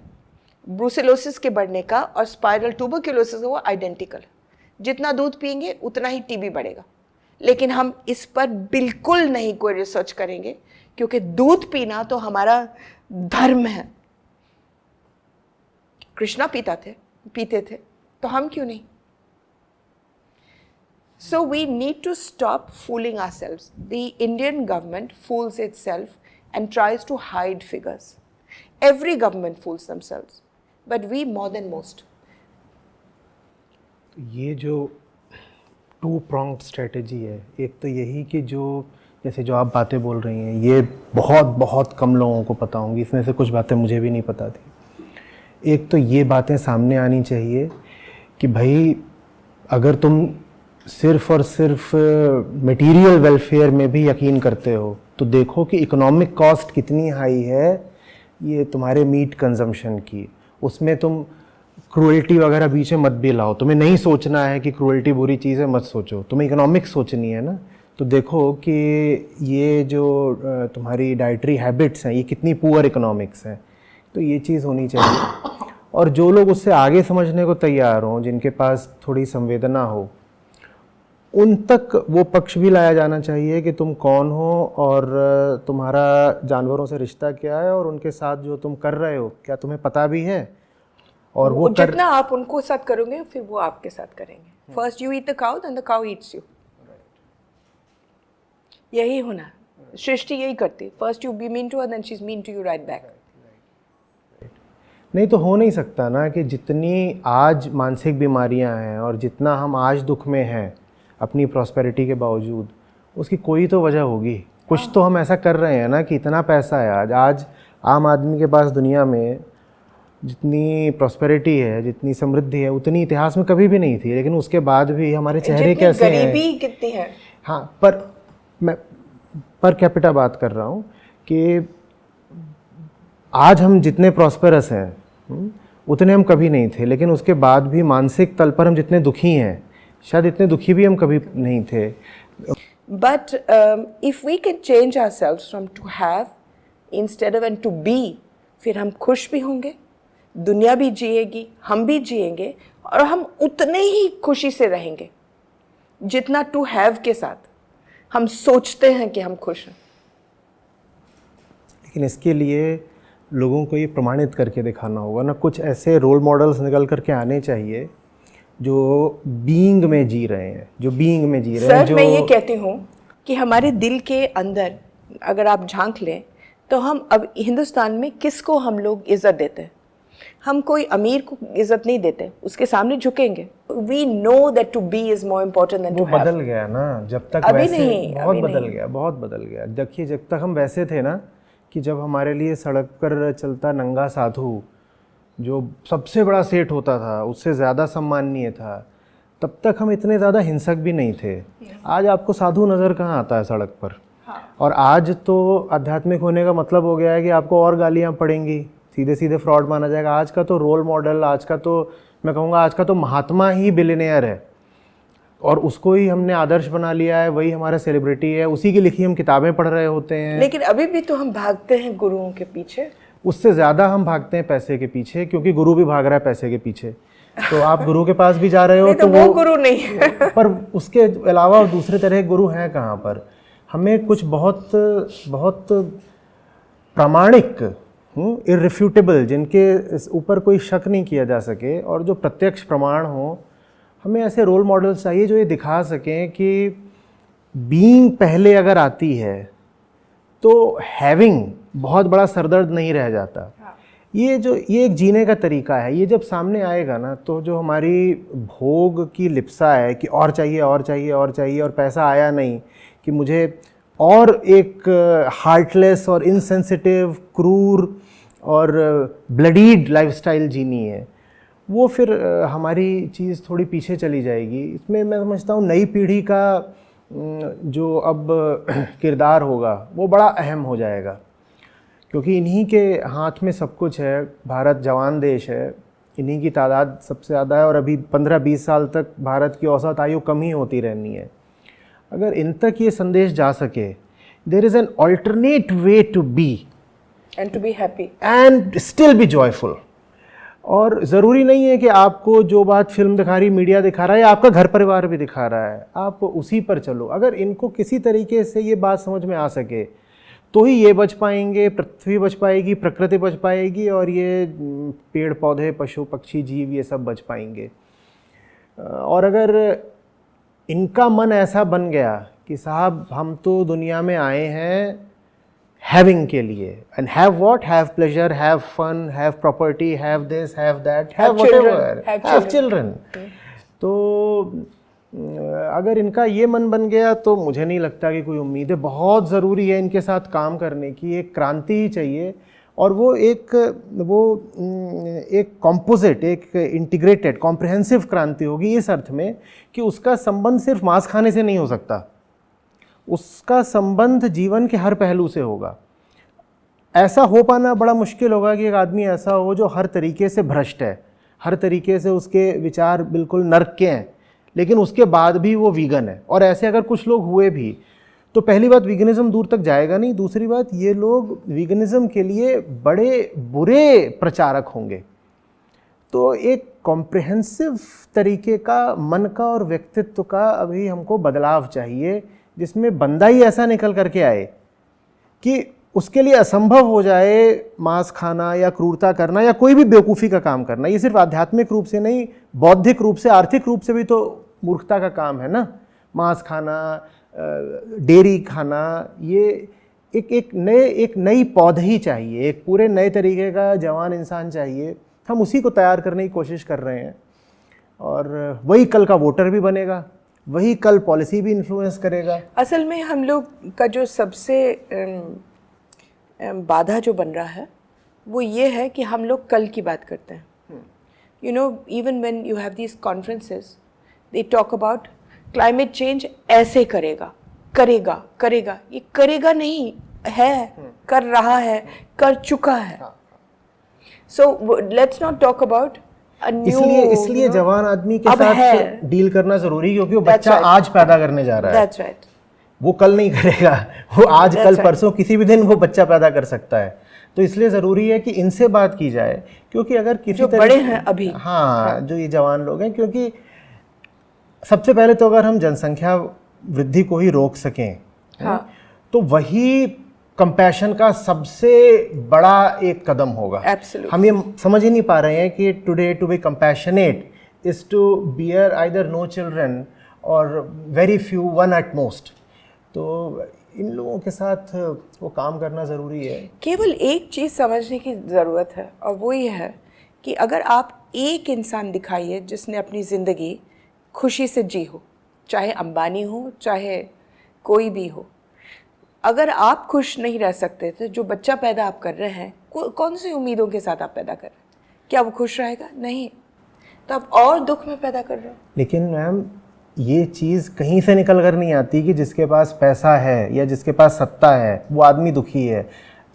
ब्रूसिलोसिस के बढ़ने का और स्पाइरल ट्यूबरक्यूलोसिस का, वो आइडेंटिकल है। जितना दूध पिएंगे उतना ही टीबी बढ़ेगा। लेकिन हम इस पर बिल्कुल नहीं कोई रिसर्च करेंगे क्योंकि दूध पीना तो हमारा धर्म है। कृष्णा पीते थे तो हम क्यों नहीं? So we need to stop fooling ourselves. The Indian government fools itself and tries to hide figures. Every government fools themselves, but we more than most. ये जो टू प्रॉन्ग्ड स्ट्रेटजी है, एक तो यही कि जैसे जो आप बातें बोल रही हैं ये बहुत कम लोगों को पता होंगी, इसमें से कुछ बातें मुझे भी नहीं पता थी। एक तो ये बातें सामने आनी चाहिए कि भाई अगर तुम सिर्फ़ और सिर्फ मटेरियल वेलफेयर में भी यकीन करते हो तो देखो कि इकोनॉमिक कॉस्ट कितनी हाई है ये तुम्हारे मीट कंजम्पशन की। उसमें तुम क्रूएल्टी वगैरह बीच में मत भी लाओ। तुम्हें नहीं सोचना है कि क्रूएल्टी बुरी चीज़ है, मत सोचो, तुम्हें इकोनॉमिक्स सोचनी है ना। तो देखो कि ये जो तुम्हारी डाइटरी हैबिट्स हैं ये कितनी पुअर इकोनॉमिक्स हैं, तो ये चीज़ होनी चाहिए। और जो लोग उससे आगे समझने को तैयार हों, जिनके पास थोड़ी संवेदना हो, उन तक वो पक्ष भी लाया जाना चाहिए कि तुम कौन हो और तुम्हारा जानवरों से रिश्ता क्या है और उनके साथ जो तुम कर रहे हो क्या तुम्हें पता भी है। और वो जितना आप उनको साथ करोगे फिर वो आपके साथ करेंगे। First you eat the cow then the cow eats you. यही होना, सृष्टि यही करती। First you be mean to her then she is mean to you right back. नहीं तो हो नहीं सकता ना कि जितनी आज मानसिक बीमारियां हैं और जितना हम आज दुख में हैं अपनी प्रॉस्पेरिटी के बावजूद, उसकी कोई तो वजह होगी। कुछ तो हम ऐसा कर रहे हैं ना कि इतना पैसा है आज आम आदमी के पास दुनिया में, जितनी प्रॉस्पेरिटी है, जितनी समृद्धि है, उतनी इतिहास में कभी भी नहीं थी। लेकिन उसके बाद भी हमारे चेहरे कैसे हैं, गरीबी कितनी है। हाँ, पर मैं पर कैपिटा बात कर रहा हूँ कि आज हम जितने प्रॉस्पेरस हैं उतने हम कभी नहीं थे। लेकिन उसके बाद भी मानसिक तल पर हम जितने दुखी हैं शायद इतने दुखी भी हम कभी नहीं थे। But if we can change ourselves from to have instead of and to be, फिर हम खुश भी होंगे, दुनिया भी जिएगी, हम भी जिएंगे, और हम उतने ही खुशी से रहेंगे जितना टू हैव के साथ हम सोचते हैं कि हम खुश हैं। लेकिन इसके लिए लोगों को ये प्रमाणित करके दिखाना होगा ना, कुछ ऐसे रोल मॉडल्स निकल करके आने चाहिए जो बीइंग में जी रहे हैं, जो बीइंग में जी रहे हैं। सर, मैं ये कहती हूँ कि हमारे दिल के अंदर अगर आप झांक लें तो हम अब हिंदुस्तान में किसको हम लोग इज्जत देते हैं? हम कोई अमीर को इज्जत नहीं देते, उसके सामने झुकेंगे। We know that to be is more important than to have. बदल गया ना, जब तक अभी वैसे नहीं, बहुत अभी बदल नहीं। गया, बहुत बदल गया। देखिए, जब तक हम वैसे थे ना कि जब हमारे लिए सड़क पर चलता नंगा साधु जो सबसे बड़ा सेठ होता था, उससे ज़्यादा सम्माननीय था, तब तक हम इतने ज़्यादा हिंसक भी नहीं थे। आज आपको साधु नज़र कहाँ आता है सड़क पर? और आज तो आध्यात्मिक होने का मतलब हो गया है कि आपको और गालियाँ पड़ेंगी, सीधे सीधे फ्रॉड माना जाएगा। आज का तो रोल मॉडल, आज का तो मैं कहूँगा आज का तो महात्मा ही बिलियनियर है, और उसको ही हमने आदर्श बना लिया है, वही हमारा सेलिब्रिटी है, उसी की लिखी हम किताबें पढ़ रहे होते हैं। लेकिन अभी भी तो हम भागते हैं गुरुओं के पीछे। उससे ज़्यादा हम भागते हैं पैसे के पीछे, क्योंकि गुरु भी भाग रहा है पैसे के पीछे। तो आप गुरु के पास भी जा रहे हो तो वो गुरु नहीं है। पर उसके अलावा दूसरे तरह के गुरु हैं कहाँ पर? हमें कुछ बहुत बहुत प्रामाणिक, इररिफ्यूटेबल, जिनके ऊपर कोई शक नहीं किया जा सके और जो प्रत्यक्ष प्रमाण हो, हमें ऐसे रोल मॉडल्स चाहिए जो ये दिखा सकें कि बीइंग पहले अगर आती है तो हैविंग बहुत बड़ा सरदर्द नहीं रह जाता। ये एक जीने का तरीका है। ये जब सामने आएगा ना, तो जो हमारी भोग की लिप्सा है कि और चाहिए और चाहिए और चाहिए, और पैसा आया नहीं कि मुझे और एक हार्टलेस और इनसेंसिटिव, क्रूर और ब्लडीड लाइफस्टाइल जीनी है, वो फिर हमारी चीज़ थोड़ी पीछे चली जाएगी। इसमें मैं समझता हूँ नई पीढ़ी का जो अब किरदार होगा वो बड़ा अहम हो जाएगा, क्योंकि इन्हीं के हाथ में सब कुछ है। भारत जवान देश है, इन्हीं की तादाद सबसे ज़्यादा है, और अभी 15-20 साल तक भारत की औसत आयु कम ही होती रहनी है। अगर इन तक ये संदेश जा सके, there is an alternate way to be and to be happy and still be joyful. और ज़रूरी नहीं है कि आपको जो बात फिल्म दिखा रही, मीडिया दिखा रहा है, या आपका घर परिवार भी दिखा रहा है, आप उसी पर चलो। अगर इनको किसी तरीके से ये बात समझ में आ सके तो ही ये बच पाएंगे, पृथ्वी बच पाएगी, प्रकृति बच पाएगी, और ये पेड़ पौधे, पशु पक्षी, जीव, ये सब बच पाएंगे। और अगर इनका मन ऐसा बन गया कि साहब हम तो दुनिया में आए हैं हैविंग के लिए, and have what, have pleasure, have fun, have property, have this, have that, have whatever, have children, तो अगर इनका ये मन बन गया तो मुझे नहीं लगता कि कोई उम्मीद है। बहुत ज़रूरी है इनके साथ काम करने की, एक क्रांति ही चाहिए, और वो एक कॉम्पोजिट, एक इंटीग्रेटेड कॉम्प्रिहेंसिव क्रांति होगी, इस अर्थ में कि उसका संबंध सिर्फ मांस खाने से नहीं हो सकता, उसका संबंध जीवन के हर पहलू से होगा। ऐसा हो पाना बड़ा मुश्किल होगा कि एक आदमी ऐसा हो जो हर तरीके से भ्रष्ट है, हर तरीके से उसके विचार बिल्कुल नर्क के हैं, लेकिन उसके बाद भी वो वीगन है। और ऐसे अगर कुछ लोग हुए भी तो पहली बात, वीगनिज्म दूर तक जाएगा नहीं, दूसरी बात, ये लोग वीगनिज्म के लिए बड़े बुरे प्रचारक होंगे। तो एक कॉम्प्रिहेंसिव तरीके का मन का और व्यक्तित्व का अभी हमको बदलाव चाहिए, जिसमें बंदा ही ऐसा निकल करके आए कि उसके लिए असंभव हो जाए मांस खाना या क्रूरता करना या कोई भी बेवकूफ़ी का काम करना। ये सिर्फ आध्यात्मिक रूप से नहीं, बौद्धिक रूप से, आर्थिक रूप से भी तो मूर्खता का काम है ना। मांस खाना, डेयरी खाना, ये एक नई पौधे चाहिए, एक पूरे नए तरीके का जवान इंसान चाहिए। हम उसी को तैयार करने की कोशिश कर रहे हैं, और वही कल का वोटर भी बनेगा, वही कल पॉलिसी भी इन्फ्लुएंस करेगा। असल में हम लोग का जो सबसे बाधा जो बन रहा है वो ये है कि हम लोग कल की बात करते हैं। You know, even when you have these conferences, they talk about climate change ऐसे करेगा, करेगा करेगा। ये करेगा नहीं है, कर रहा है, कर चुका है। So let's not talk about इसलिए जवान आदमी के अब साथ है। डील करना जरूरी है, क्योंकि वो That's बच्चा right. आज पैदा करने जा रहा है। That's right. वो कल नहीं करेगा, वो आज That's कल right. परसों किसी भी दिन वो बच्चा पैदा कर सकता है। तो इसलिए ज़रूरी है कि इनसे बात की जाए, क्योंकि अगर किसी जो बड़े हैं अभी, हाँ, जो ये जवान लोग हैं, क्योंकि सबसे पहले तो अगर हम जनसंख्या वृद्धि को ही रोक सकें, हाँ, तो वही कंपैशन का सबसे बड़ा एक कदम होगा। Absolutely. हम ये समझ ही नहीं पा रहे हैं कि today to be compassionate is to bear either no children और very few, one at most. तो इन लोगों के साथ वो काम करना ज़रूरी है। केवल एक चीज़ समझने की ज़रूरत है, और वो ये है कि अगर आप एक इंसान दिखाइए जिसने अपनी ज़िंदगी खुशी से जी हो, चाहे अंबानी हो, चाहे कोई भी हो, अगर आप खुश नहीं रह सकते तो जो बच्चा पैदा आप कर रहे हैं, कौन सी उम्मीदों के साथ आप पैदा कर रहे हैं? क्या वो खुश रहेगा? नहीं, तो आप और दुख में पैदा कर रहे हो। लेकिन मैम, ये चीज़ कहीं से निकल कर नहीं आती कि जिसके पास पैसा है या जिसके पास सत्ता है वो आदमी दुखी है।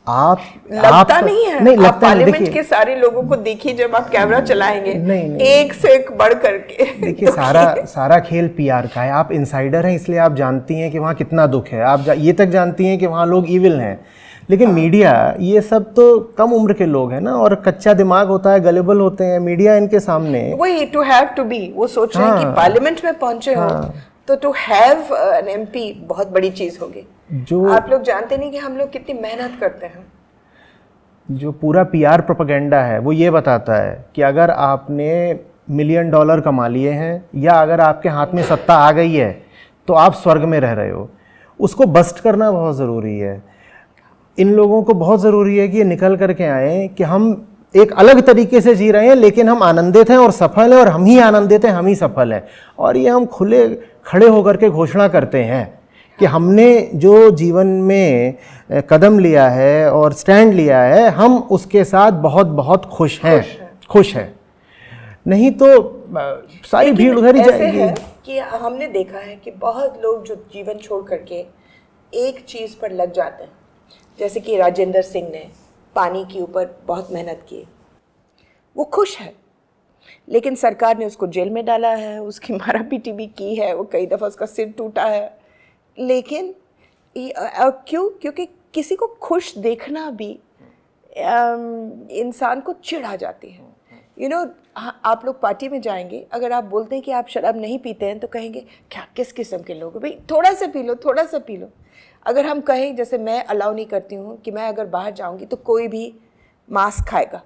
लगता नहीं है। नहीं आप लगता नहीं। पार्लियामेंट के सारे लोगों को देखिए, जब आप कैमरा चलाएंगे, नहीं। एक से एक बढ़ करके देखिए, सारा खेल पीआर का है। आप इनसाइडर हैं, इसलिए आप जानती हैं कि वहाँ कितना दुख है। आप ये तक जानती हैं कि वहाँ लोग इविल हैं, लेकिन मीडिया, ये सब तो कम उम्र के लोग हैं ना, और कच्चा दिमाग होता है, गलेबल होते हैं। मीडिया इनके सामने वही टू हैव टू बी, वो सोच रहे हैं कि पार्लियामेंट में पहुंचे हो तो टू हैव एन एमपी बहुत बड़ी चीज होगी। जो आप लोग जानते नहीं कि हम लोग कितनी मेहनत करते हैं। जो पूरा पीआर प्रोपेगेंडा है वो ये बताता है कि अगर आपने $1 मिलियन कमा लिए हैं या अगर आपके हाथ में सत्ता आ गई है तो आप स्वर्ग में रह रहे हो। उसको बस्ट करना बहुत ज़रूरी है। इन लोगों को बहुत ज़रूरी है कि ये निकल करके आए कि हम एक अलग तरीके से जी रहे हैं, लेकिन हम आनंदित हैं और सफल हैं, और हम ही आनंदित हैं, हम ही सफल हैं। और ये हम खुले खड़े होकर के घोषणा करते हैं कि हमने जो जीवन में कदम लिया है और स्टैंड लिया है, हम उसके साथ बहुत बहुत खुश हैं। नहीं तो सारी भीड़ उधर ही ऐसे जाएगी। है कि हमने देखा है कि बहुत लोग जो जीवन छोड़ करके एक चीज़ पर लग जाते हैं, जैसे कि राजेंद्र सिंह ने पानी के ऊपर बहुत मेहनत की, वो खुश है, लेकिन सरकार ने उसको जेल में डाला है, उसकी मारा पीटी भी की है, वो कई दफ़ा उसका सिर टूटा है। लेकिन क्यों? क्योंकि किसी को खुश देखना भी इंसान को चिढ़ आ जाती है। यू नो, आप लोग पार्टी में जाएंगे, अगर आप बोलते हैं कि आप शराब नहीं पीते हैं तो कहेंगे क्या, किस किस्म के लोग, भाई थोड़ा सा पी लो, थोड़ा सा पी लो। अगर हम कहें, जैसे मैं अलाउ नहीं करती हूँ कि मैं अगर बाहर जाऊँगी तो कोई भी मांस खाएगा,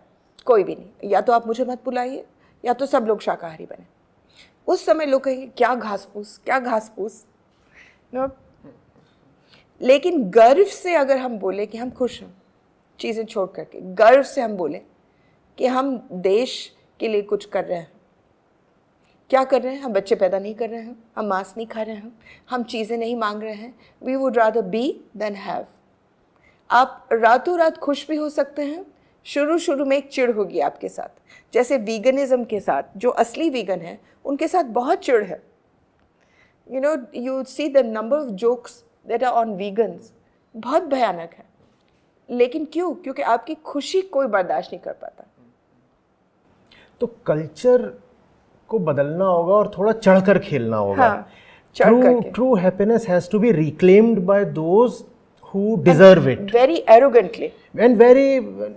कोई भी नहीं, या तो आप मुझे मत बुलाइए या तो सब लोग शाकाहारी बने। उस समय लोग कहेंगे क्या घास फूस, क्या घास फूस। नो, लेकिन गर्व से अगर हम बोले कि हम खुश हैं चीज़ें छोड़ करके, गर्व से हम बोले कि हम देश के लिए कुछ कर रहे हैं। क्या कर रहे हैं? हम बच्चे पैदा नहीं कर रहे हैं, हम मांस नहीं खा रहे हैं, हम चीज़ें नहीं मांग रहे हैं। We would rather be than have. आप रातों रात खुश भी हो सकते हैं। शुरू में एक चिढ़ होगी आपके साथ, जैसे वीगनिज्म के साथ, जो असली वीगन है उनके साथ बहुत चिढ़ है। You know, you see the number of jokes that are on vegans, बहुत भयानक है। लेकिन क्यों? क्योंकि आपकी खुशी कोई बर्दाश्त नहीं कर पाता। तो कल्चर को बदलना होगा और थोड़ा चढ़कर खेलना होगा। हाँ, चढ़ करके। True happiness has to be reclaimed by those who deserve it. Very arrogantly. And very,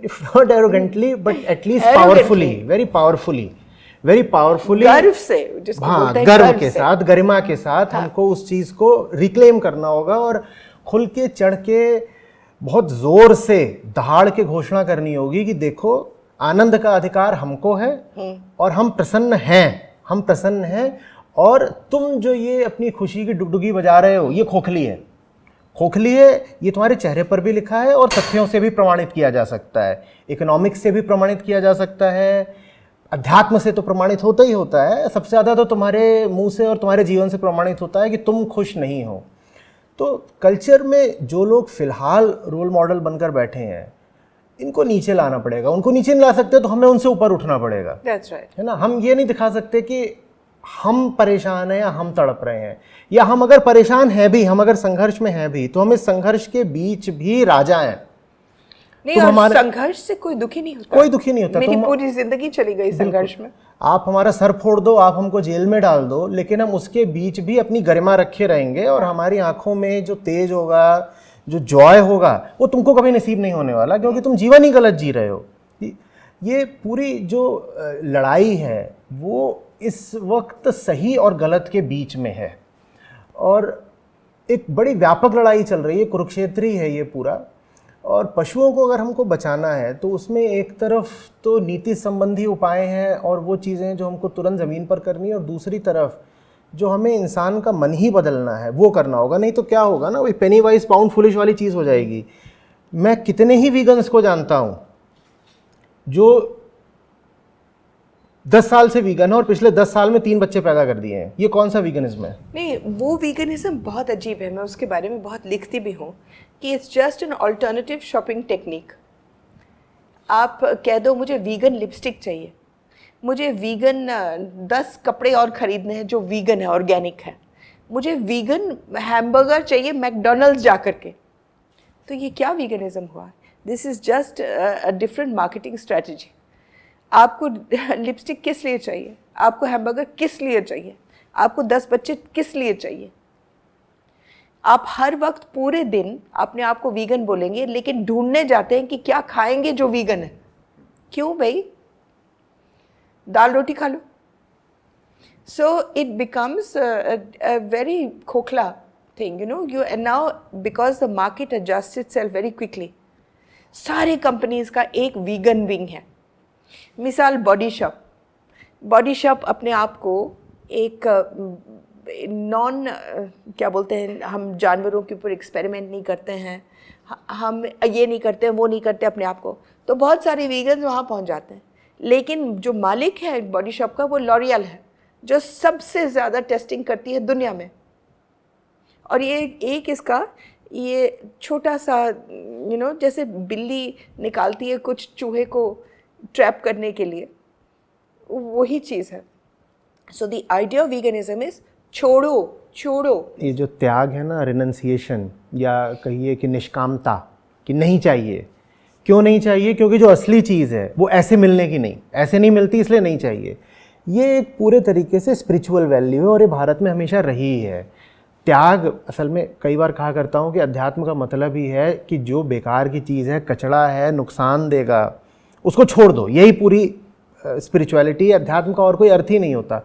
if not arrogantly, but at least Arrogantly. very powerfully. गर्व से, जिसको हाँ, बोलते हैं गर्व के से। साथ, गरिमा के साथ हमको उस चीज़ को रिक्लेम करना होगा और खुल के चढ़ के बहुत ज़ोर से दहाड़ के घोषणा करनी होगी कि देखो, आनंद का अधिकार हमको है और हम प्रसन्न हैं, और तुम जो ये अपनी खुशी की डुगडुगी बजा रहे हो, ये खोखली है, ये तुम्हारे चेहरे पर भी लिखा है और तथ्यों से भी प्रमाणित किया जा सकता है, इकोनॉमिक्स से भी प्रमाणित किया जा सकता है, अध्यात्म से तो प्रमाणित होता ही होता है, सबसे ज़्यादा तो तुम्हारे मुंह से और तुम्हारे जीवन से प्रमाणित होता है कि तुम खुश नहीं हो। तो कल्चर में जो लोग फिलहाल रोल मॉडल बनकर बैठे हैं, इनको नीचे लाना पड़ेगा। उनको नीचे नहीं ला सकते तो हमें उनसे ऊपर उठना पड़ेगा। That's right. है ना? हम ये नहीं दिखा सकते कि हम परेशान हैं या हम तड़प रहे हैं, या हम अगर परेशान हैं भी, हम अगर संघर्ष में हैं भी, तो हम इस संघर्ष के बीच भी राजा हैं। नहीं, और संघर्ष से कोई दुखी नहीं होता, कोई दुखी नहीं होता। मेरी पूरी जिंदगी चली गई संघर्ष में। आप हमारा सर फोड़ दो, आप हमको जेल में डाल दो, लेकिन हम उसके बीच भी अपनी गरिमा रखे रहेंगे, और हमारी आंखों में जो तेज होगा, जो जॉय होगा, वो तुमको कभी नसीब नहीं होने वाला, क्योंकि तुम जीवन ही गलत जी रहे हो। ये पूरी जो लड़ाई है वो इस वक्त सही और गलत के बीच में है, और एक बड़ी व्यापक लड़ाई चल रही है, कुरुक्षेत्री है ये पूरा। और पशुओं को अगर हमको बचाना है तो उसमें एक तरफ तो नीति संबंधी उपाय हैं और वो चीज़ें जो हमको तुरंत ज़मीन पर करनी है, और दूसरी तरफ जो हमें इंसान का मन ही बदलना है वो करना होगा। नहीं तो क्या होगा ना, वही पेनी वाइज पाउंड फुलिश वाली चीज़ हो जाएगी। मैं कितने ही वीगन्स को जानता हूँ जो 10 साल से वीगन है और पिछले 10 साल में 3 बच्चे पैदा कर दिए हैं। ये कौन सा वीगनिज्म है? नहीं, वो वीगनिज्म बहुत अजीब है, मैं उसके बारे में बहुत लिखती भी हूँ कि it's just an alternative shopping technique. आप कह दो मुझे वीगन लिपस्टिक चाहिए, मुझे वीगन 10 कपड़े और ख़रीदने हैं जो वीगन है, ऑर्गेनिक है, मुझे वीगन हैमबर्गर चाहिए मैकडोनल्ड्स जा कर के, तो ये क्या वीगनिज्म हुआ? This is just a different marketing strategy. आपको लिपस्टिक किस लिए चाहिए? आपको हैमबर्गर किस लिए चाहिए? आपको 10 बच्चे किस लिए चाहिए? आप हर वक्त पूरे दिन अपने आप को वीगन बोलेंगे, लेकिन ढूंढने जाते हैं कि क्या खाएंगे जो वीगन है। क्यों भाई? दाल रोटी खा लो। So it becomes a very खोखला thing, you know, you and now because the market adjusts itself very quickly, सारे कंपनीज का एक वीगन विंग है। मिसाल बॉडी शॉप अपने आप को एक नॉन क्या बोलते हैं, हम जानवरों के ऊपर एक्सपेरिमेंट नहीं करते हैं, हम ये नहीं करते हैं, वो नहीं करते अपने आप को, तो बहुत सारे वीगन वहाँ पहुँच जाते हैं। लेकिन जो मालिक है बॉडी शॉप का वो लॉरियल है, जो सबसे ज़्यादा टेस्टिंग करती है दुनिया में। और ये एक इसका ये छोटा सा जैसे बिल्ली निकालती है कुछ चूहे को ट्रैप करने के लिए, वही चीज़ है। So the idea of veganism is छोड़ो। ये जो त्याग है ना, रिनंसिएशन, या कहिए कि निष्कामता, कि नहीं चाहिए। क्यों नहीं चाहिए? क्योंकि जो असली चीज़ है वो ऐसे मिलने की नहीं, ऐसे नहीं मिलती, इसलिए नहीं चाहिए। ये एक पूरे तरीके से स्पिरिचुअल वैल्यू है और ये भारत में हमेशा रही है। त्याग, असल में कई बार कहा करता हूँ कि अध्यात्म का मतलब ही है कि जो बेकार की चीज़ है, कचड़ा है, नुकसान देगा, उसको छोड़ दो। यही पूरी स्पिरिचुअलिटी, अध्यात्म का और कोई अर्थ ही नहीं होता।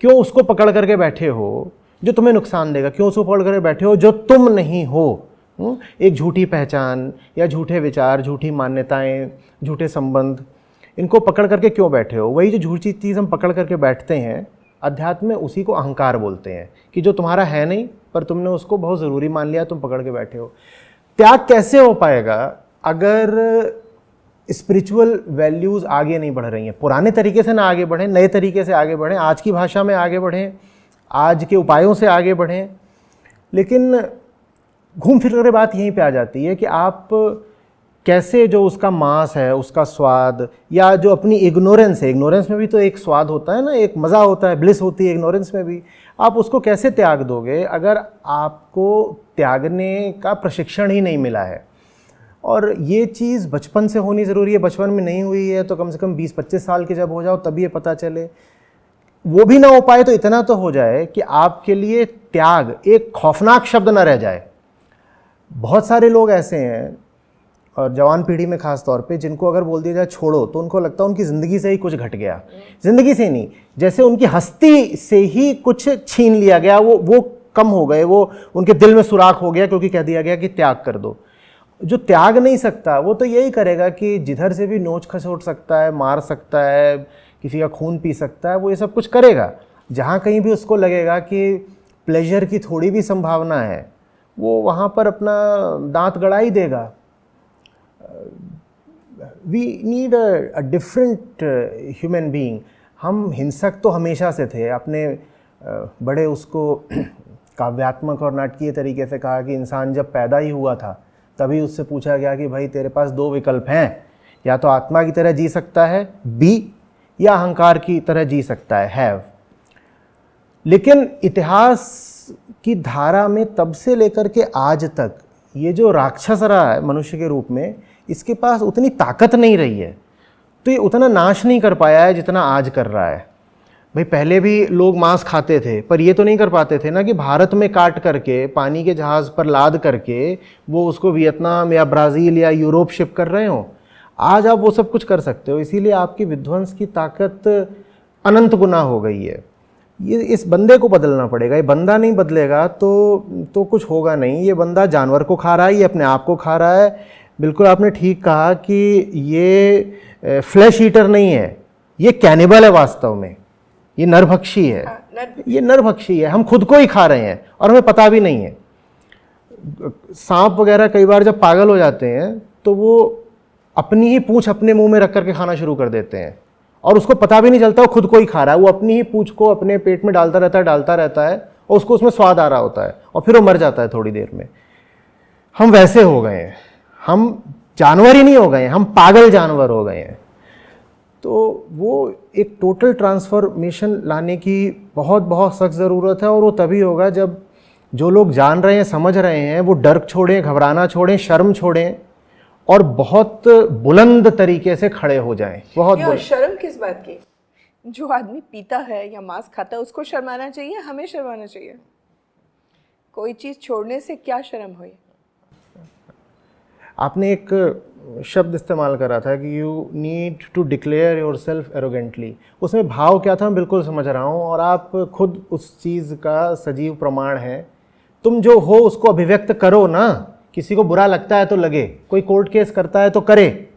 क्यों उसको पकड़ करके बैठे हो जो तुम्हें नुकसान देगा? क्यों उसको पकड़ करके बैठे हो जो तुम नहीं हो? एक झूठी पहचान या झूठे विचार, झूठी मान्यताएं, झूठे संबंध, इनको पकड़ करके क्यों बैठे हो? वही जो झूठी चीज़ हम पकड़ करके बैठते हैं अध्यात्म में, उसी को अहंकार बोलते हैं, कि जो तुम्हारा है नहीं पर तुमने उसको बहुत ज़रूरी मान लिया, तुम पकड़ के बैठे हो। त्याग कैसे हो पाएगा अगर स्पिरिचुअल वैल्यूज़ आगे नहीं बढ़ रही हैं? पुराने तरीके से ना आगे बढ़ें, नए तरीके से आगे बढ़ें, आज की भाषा में आगे बढ़ें, आज के उपायों से आगे बढ़ें। लेकिन घूम फिर कर बात यहीं पे आ जाती है कि आप कैसे जो उसका मांस है, उसका स्वाद, या जो अपनी इग्नोरेंस है, इग्नोरेंस में भी तो एक स्वाद होता है ना, एक मज़ा होता है, ब्लिस होती है इग्नोरेंस में भी, आप उसको कैसे त्याग दोगे अगर आपको त्यागने का प्रशिक्षण ही नहीं मिला है? और ये चीज़ बचपन से होनी ज़रूरी है। बचपन में नहीं हुई है तो कम से कम 20-25 साल के जब हो जाओ तभी ये पता चले। वो भी ना हो पाए तो इतना तो हो जाए कि आपके लिए त्याग एक खौफनाक शब्द ना रह जाए। बहुत सारे लोग ऐसे हैं, और जवान पीढ़ी में ख़ास तौर पे, जिनको अगर बोल दिया जाए छोड़ो तो उनको लगता है उनकी ज़िंदगी से ही कुछ घट गया। ज़िंदगी से नहीं, जैसे उनकी हस्ती से ही कुछ छीन लिया गया, वो कम हो गए, वो उनके दिल में सुराख हो गया, क्योंकि कह दिया गया कि त्याग कर दो। जो त्याग नहीं सकता वो तो यही करेगा कि जिधर से भी नोच खसोट सकता है, मार सकता है, किसी का खून पी सकता है, वो ये सब कुछ करेगा। जहाँ कहीं भी उसको लगेगा कि प्लेजर की थोड़ी भी संभावना है, वो वहाँ पर अपना दांत गड़ा ही देगा। We need a different human being. हम हिंसक तो हमेशा से थे, अपने बड़े उसको काव्यात्मक और नाटकीय तरीके से कहा कि इंसान जब पैदा ही हुआ था तभी उससे पूछा गया कि भाई तेरे पास 2 विकल्प हैं, या तो आत्मा की तरह जी सकता है बी, या अहंकार की तरह जी सकता है हैव। लेकिन इतिहास की धारा में तब से लेकर के आज तक ये जो राक्षस रहा है मनुष्य के रूप में, इसके पास उतनी ताकत नहीं रही है, तो ये उतना नाश नहीं कर पाया है जितना आज कर रहा है। भाई पहले भी लोग मांस खाते थे, पर ये तो नहीं कर पाते थे ना कि भारत में काट करके पानी के जहाज़ पर लाद करके वो उसको वियतनाम या ब्राज़ील या यूरोप शिप कर रहे हो। आज आप वो सब कुछ कर सकते हो, इसीलिए आपकी विध्वंस की ताकत अनंत गुना हो गई है। ये इस बंदे को बदलना पड़ेगा। ये बंदा नहीं बदलेगा तो कुछ होगा नहीं। ये बंदा जानवर को खा रहा है, ये अपने आप को खा रहा है। बिल्कुल आपने ठीक कहा कि ये फ्लैश ईटर नहीं है, ये कैनिबल है वास्तव में, ये नरभक्षी है। ये नरभक्षी है, हम खुद को ही खा रहे हैं और हमें पता भी नहीं है। सांप वगैरह कई बार जब पागल हो जाते हैं तो वो अपनी ही पूंछ अपने मुंह में रख करके खाना शुरू कर देते हैं और उसको पता भी नहीं चलता वो खुद को ही खा रहा है। वो अपनी ही पूंछ को अपने पेट में डालता रहता है और उसको उसमें स्वाद आ रहा होता है और फिर वो मर जाता है थोड़ी देर में। हम वैसे हो गए हैं, हम जानवर ही नहीं हो गए हैं, हम पागल जानवर हो गए हैं। तो वो एक टोटल ट्रांसफॉर्मेशन लाने की बहुत बहुत सख्त ज़रूरत है और वो तभी होगा जब जो लोग जान रहे हैं, समझ रहे हैं, वो डर छोड़ें, घबराना छोड़ें, शर्म छोड़ें और बहुत बुलंद तरीके से खड़े हो जाएं। बहुत शर्म किस बात की? जो आदमी पीता है या मांस खाता है उसको शर्माना चाहिए, हमें शर्माना चाहिए। कोई चीज़ छोड़ने से क्या शर्म हुई? आपने एक शब्द इस्तेमाल करा था कि you need to declare yourself arrogantly. उसमें भाव क्या था मैं बिल्कुल समझ रहा हूँ और आप खुद उस चीज़ का सजीव प्रमाण है। तुम जो हो उसको अभिव्यक्त करो ना। किसी को बुरा लगता है तो लगे, कोई कोर्ट केस करता है तो करे।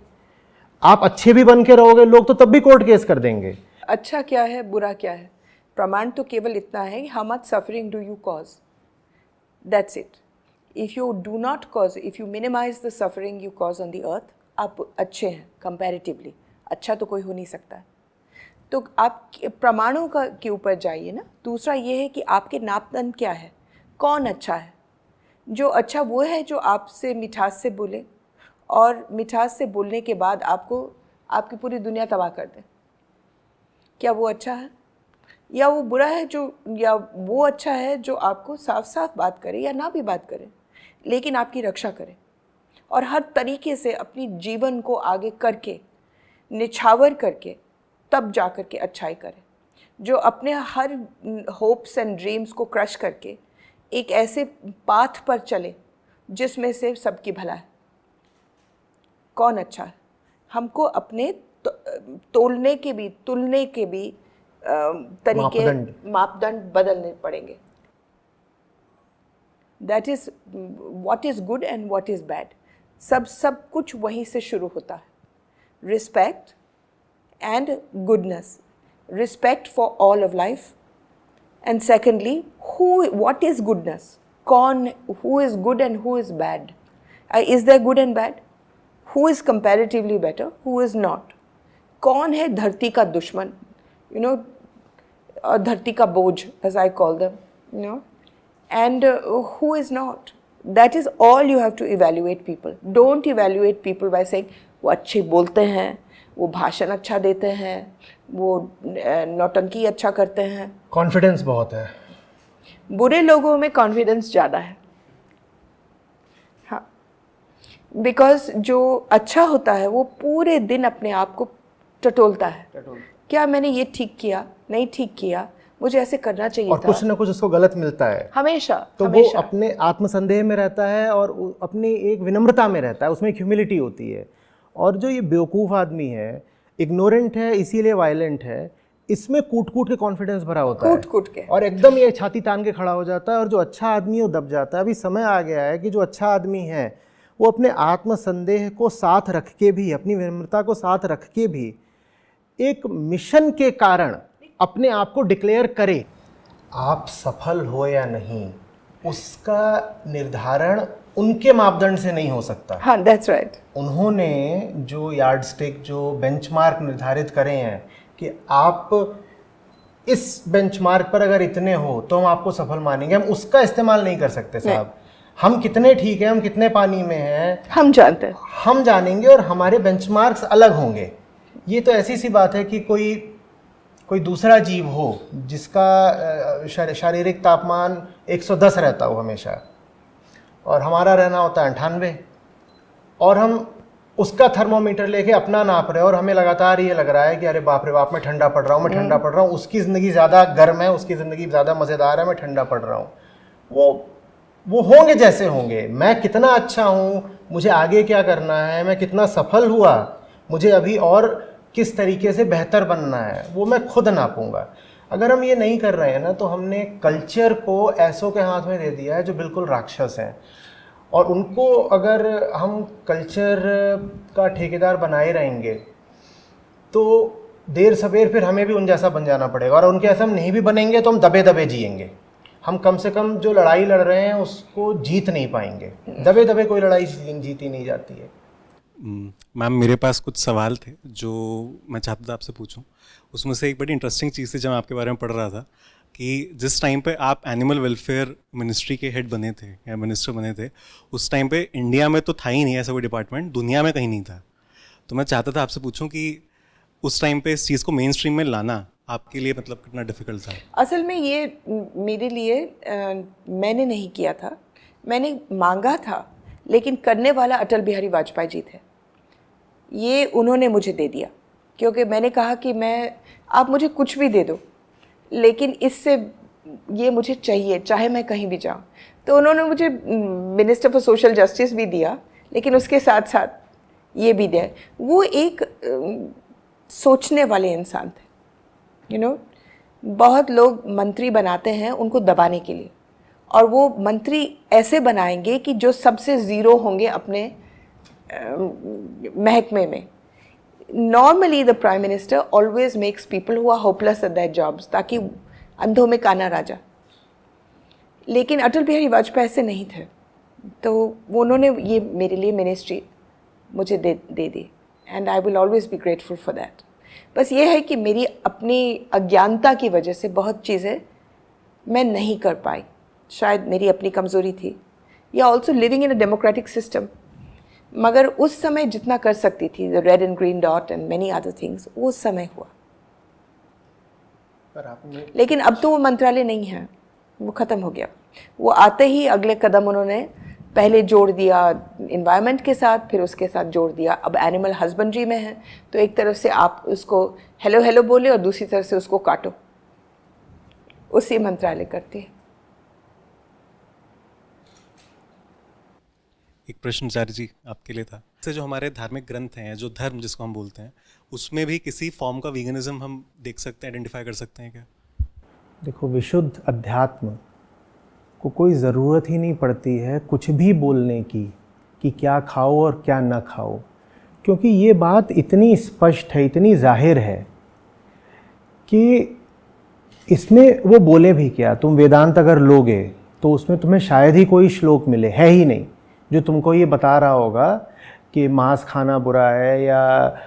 आप अच्छे भी बन के रहोगे लोग तो तब भी कोर्ट केस कर देंगे। अच्छा क्या है, बुरा क्या है? प्रमाण तो केवल इतना है, how much suffering do you cause, that's it. If you do not cause, if you minimize the suffering you cause on the earth, आप अच्छे हैं कंपैरेटिवली। अच्छा तो कोई हो नहीं सकता। तो आप प्रमाणों का के ऊपर जाइए ना। दूसरा ये है कि आपके नापदंड क्या है, कौन अच्छा है। जो अच्छा वो है जो आपसे मिठास से बोले और मिठास से बोलने के बाद आपको आपकी पूरी दुनिया तबाह कर दे। क्या वो अच्छा है? या वो बुरा है या वो अच्छा है जो आपको साफ साफ बात करे या ना भी बात करे लेकिन आपकी रक्षा करे और हर तरीके से अपनी जीवन को आगे करके निछावर करके तब जा कर के अच्छाई करे। जो अपने हर होप्स एंड ड्रीम्स को क्रश करके एक ऐसे पाथ पर चले जिसमें से सबकी भला है। कौन अच्छा है? हमको अपने तुलने के भी तरीके मापदंड बदलने पड़ेंगे। That is what is good and what is bad. सब कुछ वहीं से शुरू होता है। Respect and goodness, respect for all of life. And secondly, what is goodness? Who is good and who is bad? Is there good and bad? Who is comparatively better? Who is not? कौन है धरती का दुश्मन? धरती का बोझ, as I call them, and who is not? That is all you have to evaluate people. Don't evaluate people by saying वो अच्छे बोलते हैं, वो भाषण अच्छा देते हैं, वो नौटंकी अच्छा करते हैं। कॉन्फिडेंस बहुत है। बुरे लोगों में कॉन्फिडेंस ज़्यादा है। हाँ, बिकॉज जो अच्छा होता है वो पूरे दिन अपने आप को टटोलता है। क्या मैंने ये ठीक किया, नहीं ठीक किया, मुझे ऐसे करना चाहिए और था। कुछ ना कुछ उसको गलत मिलता है हमेशा। तो हमेशा। वो अपने आत्मसंदेह में रहता है और अपनी एक विनम्रता में रहता है, उसमें एक ह्यूमिलिटी होती है। और जो ये बेवकूफ़ आदमी है, इग्नोरेंट है, इसीलिए वायलेंट है, इसमें कूट कूट के कॉन्फिडेंस भरा होता है, कूट के, और एकदम ये छाती तान के खड़ा हो जाता है। और जो अच्छा आदमी है वो दब जाता है। अभी समय आ गया है कि जो अच्छा आदमी है वो अपने आत्मसंदेह को साथ रख के भी, अपनी विनम्रता को साथ रख के भी एक मिशन के कारण अपने आप को डिक्लेयर करे। आप सफल हो या नहीं उसका निर्धारण उनके मापदंड से नहीं हो सकता। हाँ, that's right। उन्होंने जो यार्डस्टिक, जो बेंचमार्क निर्धारित करे हैं कि आप इस बेंचमार्क पर अगर इतने हो तो हम आपको सफल मानेंगे, हम उसका इस्तेमाल नहीं कर सकते साहब। हम कितने ठीक हैं, हम कितने पानी में हैं, हम जानते हैं, हम जानेंगे और हमारे बेंचमार्क्स अलग होंगे। ये तो ऐसी सी बात है कि कोई दूसरा जीव हो जिसका शारीरिक तापमान 110 रहता हो हमेशा और हमारा रहना होता है 98 और हम उसका थर्मोमीटर लेके अपना नाप रहे हैं और हमें लगातार ये लग रहा है कि अरे बाप रे बाप, मैं ठंडा पड़ रहा हूँ, मैं ठंडा पड़ रहा हूँ, उसकी ज़िंदगी ज़्यादा गर्म है, उसकी ज़िंदगी ज़्यादा मज़ेदार है, मैं ठंडा पड़ रहा हूँ। वो होंगे जैसे होंगे, मैं कितना अच्छा हूँ, मुझे आगे क्या करना है, मैं कितना सफल हुआ, मुझे अभी और किस तरीके से बेहतर बनना है, वो मैं खुद नापूंगा। अगर हम ये नहीं कर रहे हैं ना, तो हमने कल्चर को ऐसों के हाथ में दे दिया है जो बिल्कुल राक्षस हैं, और उनको अगर हम कल्चर का ठेकेदार बनाए रहेंगे तो देर सवेर फिर हमें भी उन जैसा बन जाना पड़ेगा, और उनके ऐसा हम नहीं भी बनेंगे तो हम दबे दबे जिएंगे। हम कम से कम जो लड़ाई लड़ रहे हैं उसको जीत नहीं पाएंगे। दबे दबे कोई लड़ाई जीती नहीं जाती है। मैम, मेरे पास कुछ सवाल थे जो मैं चाहता था आपसे पूछूं। उसमें से एक बड़ी इंटरेस्टिंग चीज़ थी, जब मैं आपके बारे में पढ़ रहा था कि जिस टाइम पे आप एनिमल वेलफेयर मिनिस्ट्री के हेड बने थे या मिनिस्टर बने थे, उस टाइम पे इंडिया में तो था ही नहीं ऐसा कोई डिपार्टमेंट, दुनिया में कहीं नहीं था। तो मैं चाहता था आपसे पूछूं कि उस टाइम पे इस चीज़ को मेन स्ट्रीम में लाना आपके लिए मतलब कितना डिफ़िकल्ट था? असल में ये मेरे लिए मैंने नहीं किया था, मैंने मांगा था, लेकिन करने वाला अटल बिहारी वाजपेयी जी थे। ये उन्होंने मुझे दे दिया, क्योंकि मैंने कहा कि आप मुझे कुछ भी दे दो, लेकिन इससे ये मुझे चाहिए, चाहे मैं कहीं भी जाऊँ। तो उन्होंने मुझे मिनिस्टर फॉर सोशल जस्टिस भी दिया, लेकिन उसके साथ साथ ये भी दिया। वो एक सोचने वाले इंसान थे। बहुत लोग मंत्री बनाते हैं उनको दबाने के लिए, और वो मंत्री ऐसे बनाएंगे कि जो सबसे ज़ीरो होंगे अपने महकमे में। Normally the prime minister always makes people who are hopeless at that jobs, ताकि अंधों में काना राजा। लेकिन अटल बिहारी वाजपेयी ऐसे नहीं थे, तो उन्होंने ये मेरे लिए मिनिस्ट्री मुझे दे दी, and I will always be grateful for that. बस ये है कि मेरी अपनी अज्ञानता की वजह से बहुत चीज़ें मैं नहीं कर पाई, शायद मेरी अपनी कमज़ोरी थी, या also living in a democratic system. मगर उस समय जितना कर सकती थी, the red and green dot and many other things, वो उस समय हुआ। लेकिन अब तो वो मंत्रालय नहीं है, वो ख़त्म हो गया। वो आते ही अगले कदम उन्होंने पहले जोड़ दिया इन्वायरमेंट के साथ, फिर उसके साथ जोड़ दिया अब एनिमल हस्बेंड्री में है। तो एक तरफ से आप उसको हेलो हेलो बोले और दूसरी तरफ से उसको काटो, उसी मंत्रालय करती है। एक प्रश्न आचार्य जी आपके लिए था, जैसे जो हमारे धार्मिक ग्रंथ हैं, जो धर्म जिसको हम बोलते हैं, उसमें भी किसी फॉर्म का वीगनिज्म हम देख सकते हैं, आइडेंटिफाई कर सकते हैं क्या? देखो, विशुद्ध अध्यात्म को कोई ज़रूरत ही नहीं पड़ती है कुछ भी बोलने की कि क्या खाओ और क्या ना खाओ, क्योंकि ये बात इतनी स्पष्ट है, इतनी जाहिर है कि इसमें वो बोले भी क्या। तुम वेदांत अगर लोगे तो उसमें तुम्हें शायद ही कोई श्लोक मिले, है ही नहीं, जो तुमको ये बता रहा होगा कि मांस खाना बुरा है या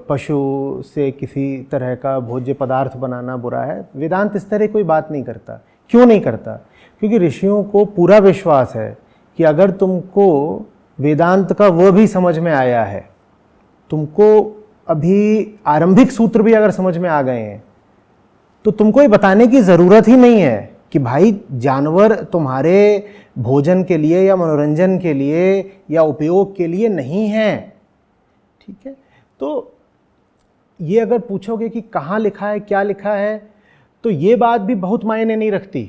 पशु से किसी तरह का भोज्य पदार्थ बनाना बुरा है। वेदांत इस तरह कोई बात नहीं करता। क्यों नहीं करता? क्योंकि ऋषियों को पूरा विश्वास है कि अगर तुमको वेदांत का वो भी समझ में आया है, तुमको अभी आरंभिक सूत्र भी अगर समझ में आ गए हैं, तो तुमको ये बताने की ज़रूरत ही नहीं है कि भाई जानवर तुम्हारे भोजन के लिए या मनोरंजन के लिए या उपयोग के लिए नहीं है। ठीक है, तो ये अगर पूछोगे कि कहाँ लिखा है, क्या लिखा है, तो ये बात भी बहुत मायने नहीं रखती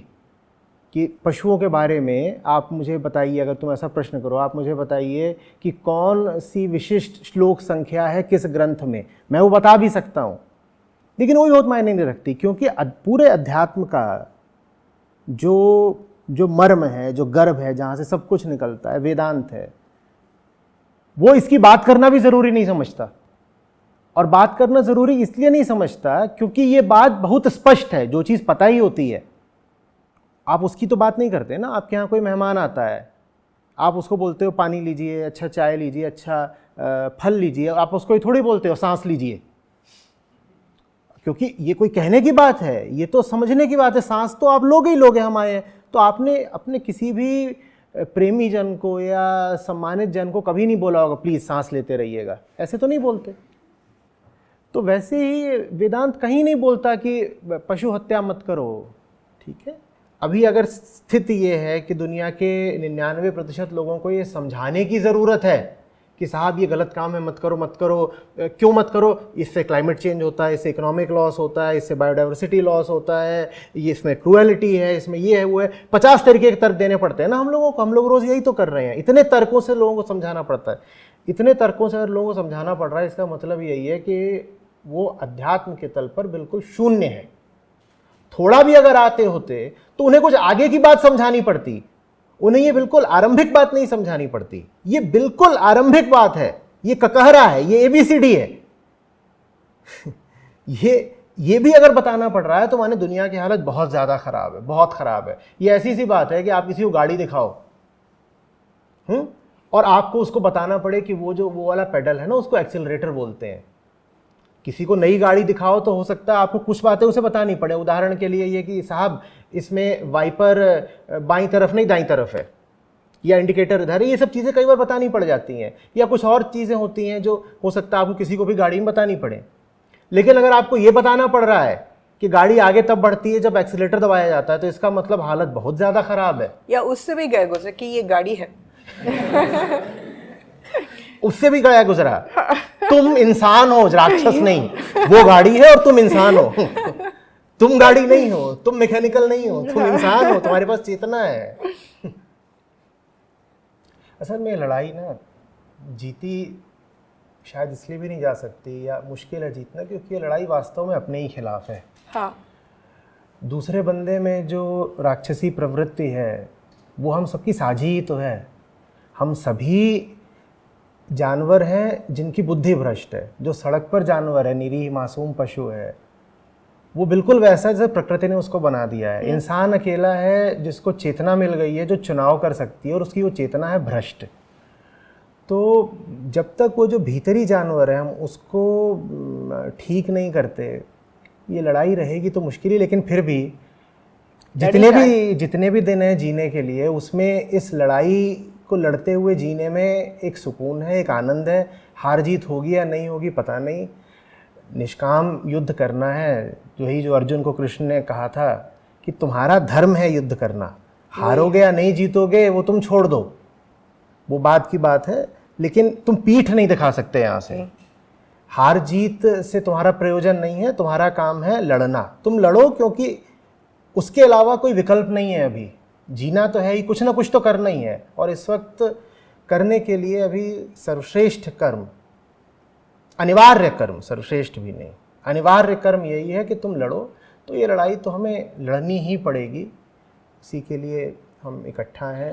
कि पशुओं के बारे में आप मुझे बताइए, अगर तुम ऐसा प्रश्न करो, आप मुझे बताइए कि कौन सी विशिष्ट श्लोक संख्या है किस ग्रंथ में, मैं वो बता भी सकता हूँ, लेकिन वो भी बहुत मायने नहीं रखती, क्योंकि पूरे अध्यात्म का जो मर्म है, जो गर्भ है, जहाँ से सब कुछ निकलता है, वेदांत है। वो इसकी बात करना भी ज़रूरी नहीं समझता, और बात करना ज़रूरी इसलिए नहीं समझता क्योंकि ये बात बहुत स्पष्ट है। जो चीज़ पता ही होती है, आप उसकी तो बात नहीं करते ना। आपके यहाँ कोई मेहमान आता है, आप उसको बोलते हो पानी लीजिए, अच्छा चाय लीजिए, अच्छा फल लीजिए, आप उसको ही थोड़ी बोलते हो सांस लीजिए, क्योंकि ये कोई कहने की बात है, ये तो समझने की बात है। सांस तो आप लोग ही लोग हैं, हम आए हैं। तो आपने अपने किसी भी प्रेमी जन को या सम्मानित जन को कभी नहीं बोला होगा प्लीज़ सांस लेते रहिएगा, ऐसे तो नहीं बोलते। तो वैसे ही वेदांत कहीं नहीं बोलता कि पशु हत्या मत करो। ठीक है, अभी अगर स्थिति ये है कि दुनिया के 99% लोगों को ये समझाने की ज़रूरत है कि साहब ये गलत काम है, मत करो मत करो। क्यों मत करो? इससे क्लाइमेट चेंज होता है, इससे इकोनॉमिक लॉस होता है, इससे बायोडाइवर्सिटी लॉस होता है, ये इसमें क्रूएलिटी है, इसमें ये है वो है। 50 तरीके के तर्क देने पड़ते हैं ना हम लोगों को। हम लोग रोज़ यही तो कर रहे हैं। इतने तर्कों से लोगों को समझाना पड़ता है। इतने तर्कों से अगर लोगों को समझाना पड़ रहा है, इसका मतलब यही है कि वो अध्यात्म के तल पर बिल्कुल शून्य है। थोड़ा भी अगर आते होते तो उन्हें कुछ आगे की बात समझानी पड़ती, उन्हें ये बिल्कुल आरंभिक बात नहीं समझानी पड़ती। ये बिल्कुल आरंभिक बात है, ये ककहरा है, ये ABCD है। ये भी अगर बताना पड़ रहा है तो माने दुनिया की हालत बहुत ज़्यादा ख़राब है, बहुत ख़राब है। ये ऐसी सी बात है कि आप किसी को गाड़ी दिखाओ और आपको उसको बताना पड़े कि वो वाला पेडल है ना, उसको एक्सीलरेटर बोलते हैं। किसी को नई गाड़ी दिखाओ तो हो सकता है आपको कुछ बातें उसे बतानी पड़े। उदाहरण के लिए ये कि साहब इसमें वाइपर बाईं तरफ नहीं दाईं तरफ है, या इंडिकेटर इधर है। ये सब चीज़ें कई बार बतानी पड़ जाती हैं, या कुछ और चीज़ें होती हैं जो हो सकता है आपको किसी को भी गाड़ी में बतानी पड़े। लेकिन अगर आपको ये बताना पड़ रहा है कि गाड़ी आगे तब बढ़ती है जब एक्सीलरेटर दबाया जाता है, तो इसका मतलब हालत बहुत ज़्यादा ख़राब है। या उससे भी गए गुजरे कि ये गाड़ी है। उससे भी गया गुजरा। तुम इंसान हो, राक्षस नहीं। वो गाड़ी है और तुम इंसान हो। तुम गाड़ी नहीं हो, तुम मैकेनिकल नहीं हो, तुम इंसान हो, तुम्हारे पास चेतना है। असल में लड़ाई ना जीती शायद इसलिए भी नहीं जा सकती, या मुश्किल है जीतना, क्योंकि ये लड़ाई वास्तव में अपने ही खिलाफ है। हाँ। दूसरे बंदे में जो राक्षसी प्रवृत्ति है वो हम सबकी साझी ही तो है। हम सभी जानवर हैं जिनकी बुद्धि भ्रष्ट है। जो सड़क पर जानवर है, निरीह मासूम पशु है, वो बिल्कुल वैसा है जैसे प्रकृति ने उसको बना दिया है। इंसान अकेला है जिसको चेतना मिल गई है, जो चुनाव कर सकती है, और उसकी वो चेतना है भ्रष्ट। तो जब तक वो जो भीतरी जानवर है हम उसको ठीक नहीं करते, ये लड़ाई रहेगी तो मुश्किल ही। लेकिन फिर भी जितने भी दिन हैं जीने के लिए, उसमें इस लड़ाई को लड़ते हुए जीने में एक सुकून है, एक आनंद है। हार जीत होगी या नहीं होगी पता नहीं, निष्काम युद्ध करना है। वही जो अर्जुन को कृष्ण ने कहा था कि तुम्हारा धर्म है युद्ध करना, हारोगे या नहीं जीतोगे वो तुम छोड़ दो, वो बात की बात है। लेकिन तुम पीठ नहीं दिखा सकते यहाँ से। हार जीत से तुम्हारा प्रयोजन नहीं है, तुम्हारा काम है लड़ना। तुम लड़ो, क्योंकि उसके अलावा कोई विकल्प नहीं है। अभी जीना तो है ही, कुछ ना कुछ तो करना ही है। और इस वक्त करने के लिए अभी सर्वश्रेष्ठ कर्म, अनिवार्य कर्म, सर्वश्रेष्ठ भी नहीं, अनिवार्य कर्म यही है कि तुम लड़ो। तो ये लड़ाई तो हमें लड़नी ही पड़ेगी। इसी के लिए हम इकट्ठा हैं।